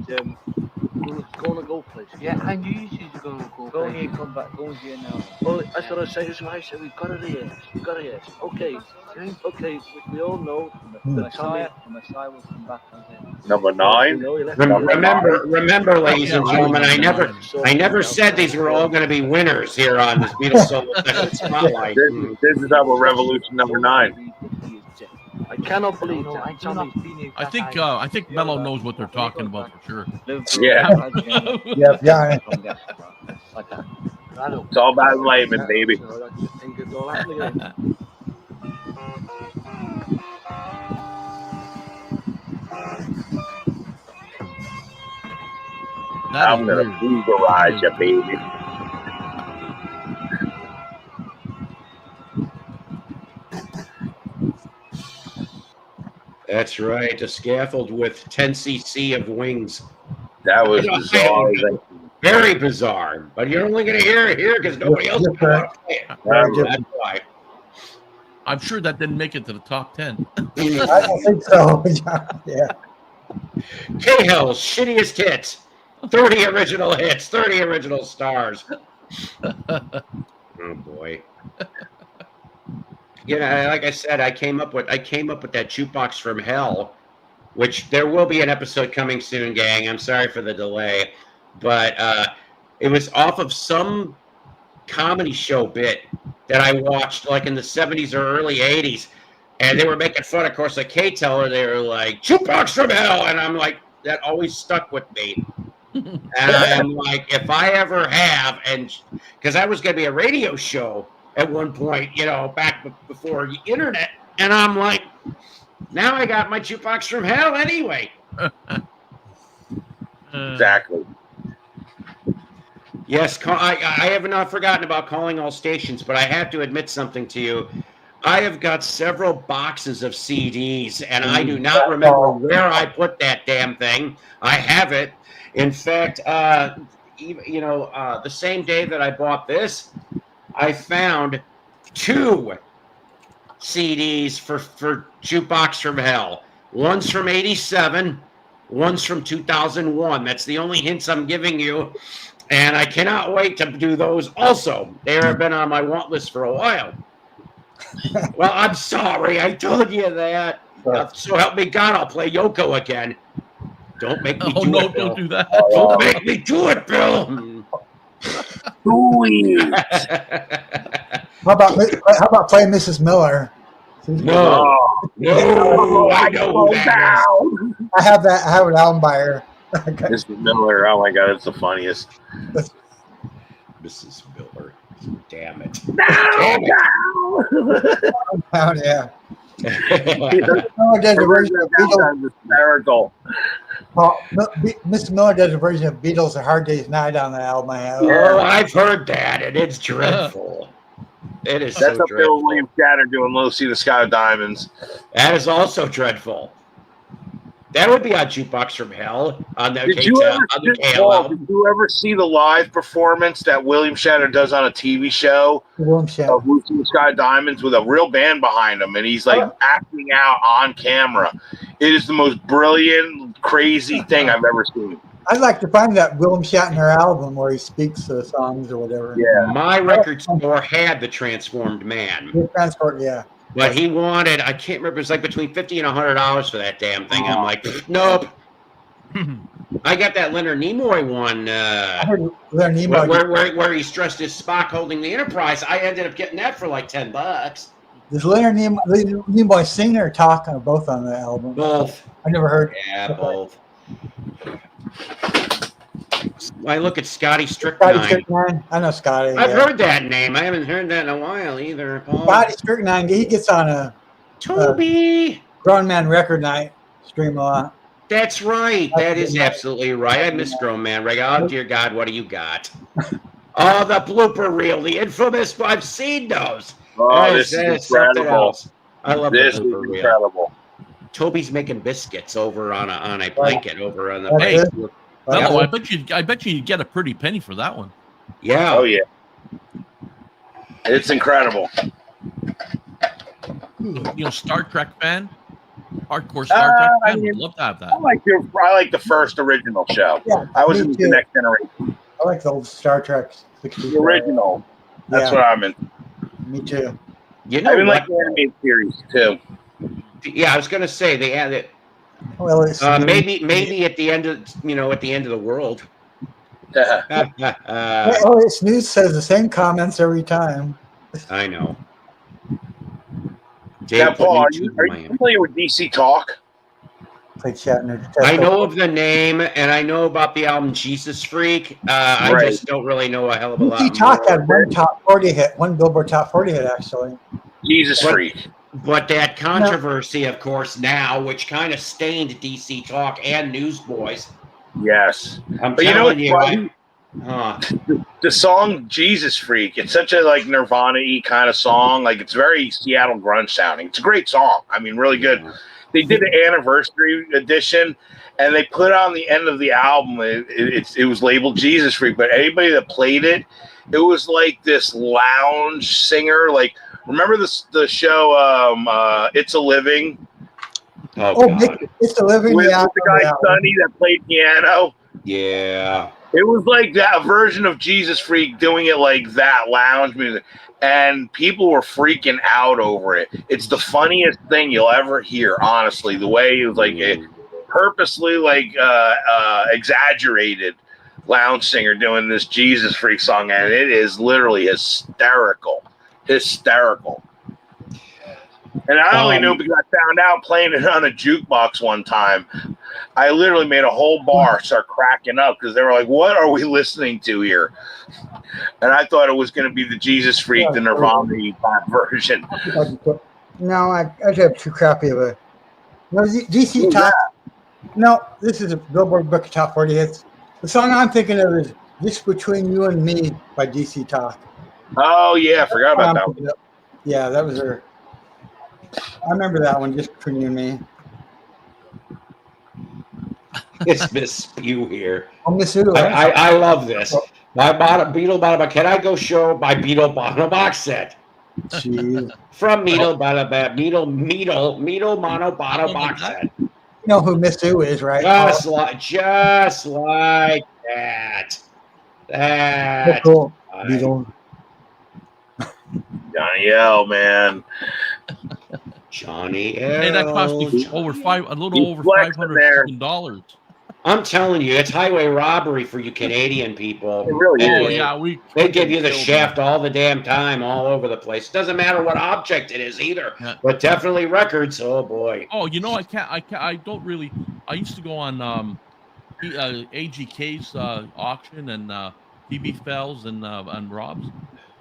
we was going to go places.
Yeah, I knew you was going to go.
Go here, come back, go here now. Well, that's what I say. That's what I said. We've got it here. We've got it here. Okay, okay. We all know the Messiah will come back on him.
Number 9.
Remember, ladies and gentlemen, I never said these were all going to be winners here on this Beatles solo session spotlight.
This is our revolution number 9.
I cannot believe
No,
that.
I do not feel it.
I think Mello knows what they're talking about for sure.
Yeah.
Yeah.
It's all about enlightenment, baby. I'm going to Boogarage you, baby.
That's right. A scaffold with 10 cc of wings.
That was bizarre.
Very bizarre. But you're only going to hear it here because nobody else can play it. That's why.
I'm sure that didn't make it to the top 10.
I don't think so. Yeah.
Cahill's shittiest hits. 30 original hits, 30 original stars. Oh boy. You know, like I said, I came up with that jukebox from hell, which there will be an episode coming soon, gang. I'm sorry for the delay, but it was off of some comedy show bit that I watched like in the 70s or early 80s, and they were making fun, of course, like K-Teller. They were like, jukebox from hell, and I'm like, that always stuck with me. And I'm like, if I ever have, and because I was going to be a radio show at one point, you know, back before the internet, and I'm like, now I got my jukebox from hell anyway.
Exactly.
Yes, I have not forgotten about calling all stations, but I have to admit something to you. I have got several boxes of CDs, and I do not remember where I put that damn thing. I have it. In fact, you know, the same day that I bought this, I found 2 CDs for Jukebox from Hell. One's from '87, one's from 2001. That's the only hints I'm giving you. And I cannot wait to do those also. They have been on my want list for a while. Well, I'm sorry. I told you that. So help me God, I'll play Yoko again. Don't make me do it, Bill.
Don't do that.
Don't make me do it, Bill.
How about playing Mrs. Miller?
No, I know that.
I have an album by her.
Mr. Miller, oh my God, it's the funniest.
Mrs. Miller, damn it.
Oh, yeah.
Hysterical.
Mr. Miller does a version of Beatles' A Hard Day's Night on the album I have.
Oh, I've heard that, and it's dreadful. It is
That's
so
a Bill
dreadful.
Williams Shatter doing Low See the Sky with Diamonds.
That is also dreadful. That would be on Jukebox from Hell on the
Did you ever,
on the KL
Paul,
album.
did you ever see the live performance that William Shatner does on a TV show
William Shatner.
of Lucy and Sky Diamonds with a real band behind him, and he's like acting out on camera? It is the most brilliant, crazy thing I've ever seen.
I'd like to find that William Shatner album where he speaks the songs or whatever.
Yeah.
My record store had the Transformed Man,
The Transport, yeah.
but he wanted, I can't remember, it was like between $50 and $100 for that damn thing. I'm like, nope. I got that Leonard Nimoy one
I heard Leonard Nimoy.
where he's dressed as Spock holding the Enterprise. I ended up getting that for like $10.
Does Leonard Nimoy sing or talk or both on the album?
Both.
I never heard.
Yeah, both. I look at Scotty Strychnine.
I know Scotty.
I've heard that name. I haven't heard that in a while either. Paul.
Scotty Strychnine. He gets on a
Toby
Grown Man Record Night stream a lot.
That's right. That is absolutely right. I miss Grown Man Record. Oh dear God, what do you got? Oh, the blooper reel, the infamous. I've seen those.
Oh, this is incredible.
I love
this.
The
Is
blooper
incredible.
Reel. Toby's making biscuits over on a blanket over on the
That's
base.
Hello, I bet you get a pretty penny for that one.
Yeah.
Oh yeah. It's incredible.
You know, Star Trek fan, hardcore Star Trek fan. Would love to have that.
I like the first original show.
Yeah,
I was
me
in
too.
the Next Generation.
I like the old Star Trek.
The original. That's what I'm in.
Me too.
You know
I even
what?
like the animated series too.
Yeah, I was gonna say they had it.
Well, it's
Maybe at the end of at the end of the world.
it's news says the same comments every time.
I know.
Now, Paul, are you familiar with DC Talk?
Like Shatner.
I know of the name, and I know about the album Jesus Freak. I just don't really know a hell of a lot.
DC Talk had one top 40 hit, one Billboard top 40 hit actually.
Jesus Freak.
But that controversy, of course, now, which kind of stained DC Talk and Newsboys.
Yes.
I'm
but you know
telling
what? The song Jesus Freak, it's such a like Nirvana-y kind of song. Like it's very Seattle grunge sounding. It's a great song. I mean, really good. They did an anniversary edition, and they put on the end of the album. It was labeled Jesus Freak, but anybody that played it, it was like this lounge singer. Like remember the show It's a Living?
Oh God.
It's a Living.
With the guy Sonny that played piano.
Yeah.
It was like that version of Jesus Freak doing it like that, lounge music. And people were freaking out over it. It's the funniest thing you'll ever hear, honestly. The way it was like purposely like exaggerated lounge singer doing this Jesus Freak song, and it is literally hysterical. And I only knew because I found out playing it on a jukebox one time. I literally made a whole bar start cracking up because they were like, what are we listening to here? And I thought it was going to be the Jesus Freak, the Nirvana version.
No, I have too crappy of a. No, DC Talk. No, this is a Billboard Book of Top 40 Hits. The song I'm thinking of is Just Between You and Me by DC Talk.
Oh, yeah, I forgot about that one.
Yeah, that was her. I remember that one, Just Between You and Me.
It's Miss Spew here.
Oh, Miss Spew.
I love this. My Beetle Bottom. Can I go show my Beetle Bottom box set?
Jeez.
From Beetle Mono Bottom box set.
You know who Miss Sue is, right?
Just like that. That.
Cool. Beetle.
Johnny L, man.
Johnny L.
Hey, that cost me a little over $500.
I'm telling you, it's highway robbery for you Canadian people.
It really is.
Oh, yeah,
they give you the shaft all the damn time, all over the place. Doesn't matter what object it is either, but definitely records. Oh boy.
Oh, you know, I don't really. I used to go on AGK's auction and DB Fells and Rob's,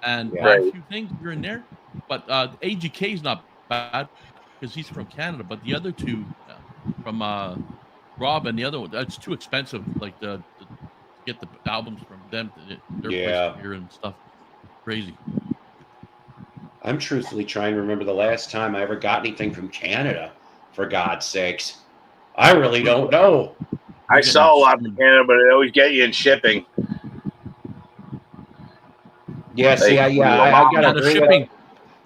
and buy a few things here and there. But AGK's not bad because he's from Canada, but the other two from Rob and the other one, it's too expensive. Like to get the albums from them, their place here and stuff. Crazy.
I'm truthfully trying to remember the last time I ever got anything from Canada. For God's sakes, I really don't know.
I sell a lot in Canada, but it always get you in shipping.
Yeah, see, I gotta
And the
agree
shipping,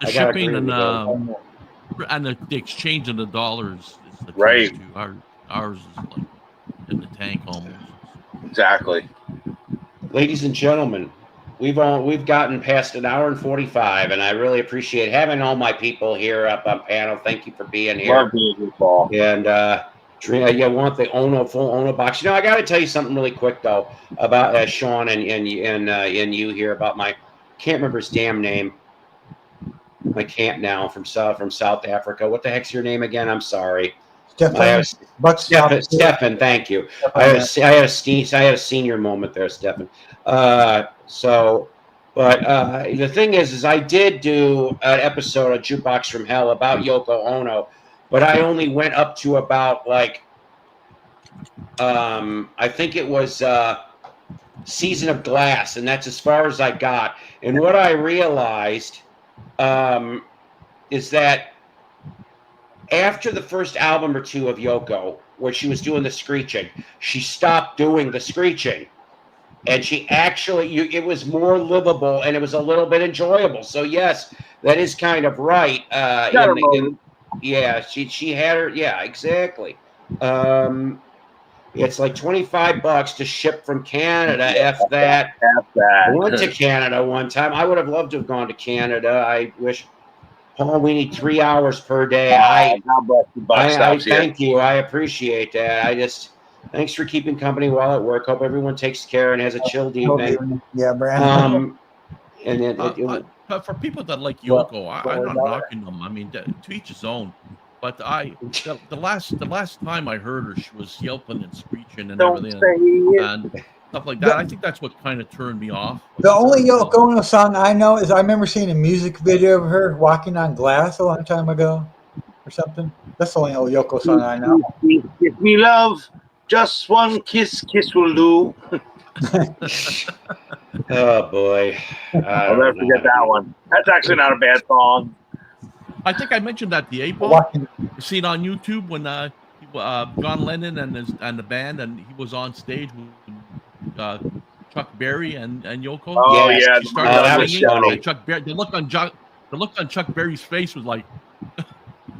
I gotta agree
and
with
the exchange of the dollars is the
Right.
case too. Ours is like in the tank almost.
Exactly.
Ladies and gentlemen, we've gotten past an hour and 45, and I really appreciate having all my people here up on panel. Thank you for being here.
Love being here, Paul.
And you want the full Ono box? You know, I got to tell you something really quick though about Sean and you here about my can't remember his damn name. I can't now from South Africa. What the heck's your name again? I'm sorry. Stefan, thank you. I had a senior moment there, Stefan. But the thing is I did do an episode of Jukebox from Hell about Yoko Ono, but I only went up to about like I think it was Season of Glass, and that's as far as I got. And what I realized is that after the first album or two of Yoko, where she was doing the screeching, she stopped doing the screeching. And she actually, it was more livable and it was a little bit enjoyable. So yes, that is kind of right. She had her, yeah, exactly. It's like $25 to ship from Canada. F that. I went to Canada one time. I would have loved to have gone to Canada. I wish. Paul, we need 3 hours per day. I thank you. I appreciate that. Thanks for keeping company while at work. Hope everyone takes care and has a chilled evening.
Yeah, Brent.
And then
for people that like Yoko, I'm not knocking them. I mean, to each his own. But the last time I heard her, she was yelping and screeching and everything and stuff like that. I think that's what kind of turned me off.
The only Yoko Ono song I know is I remember seeing a music video of her walking on glass a long time ago or something. That's the only old Yoko song I know.
Give me love, just one kiss will do.
Oh boy,
I'll never forget that one. That's actually not a bad song.
I think I mentioned that the A-Ball. You see it on YouTube when John Lennon and the band, and he was on stage with Chuck Berry and Yoko.
Oh yeah,
that was funny.
Chuck Berry. The look on Chuck Berry's face was like.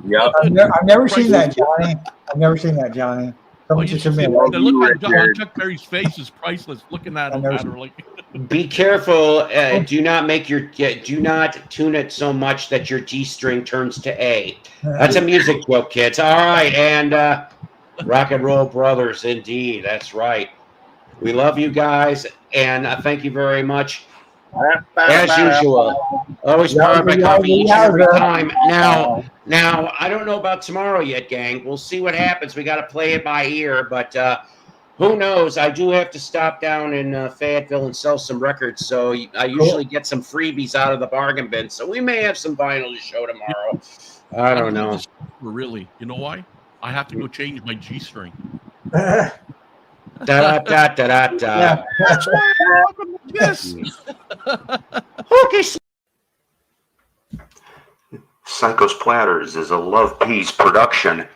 Yep.
I've never seen that, Johnny. I've never seen that, Johnny.
The look on Chuck Berry's face is priceless. Looking at her like.
Be careful. Do not tune it so much that your G string turns to A. That's a music joke, kids. All right, and rock and roll brothers, indeed. That's right. We love you guys, and thank you very much. As usual, always powered by coffee each and every time. Now, I don't know about tomorrow yet, gang. We'll see what happens. We got to play it by ear, but who knows? I do have to stop down in Fayetteville and sell some records, so I usually get some freebies out of the bargain bin. So we may have some vinyl to show tomorrow. I don't know.
Really, you know why? I have to go change my G string.
Da da da da da.
That's why I'm welcome to this.
Okay. Psycho's Platters is a Love Peace production.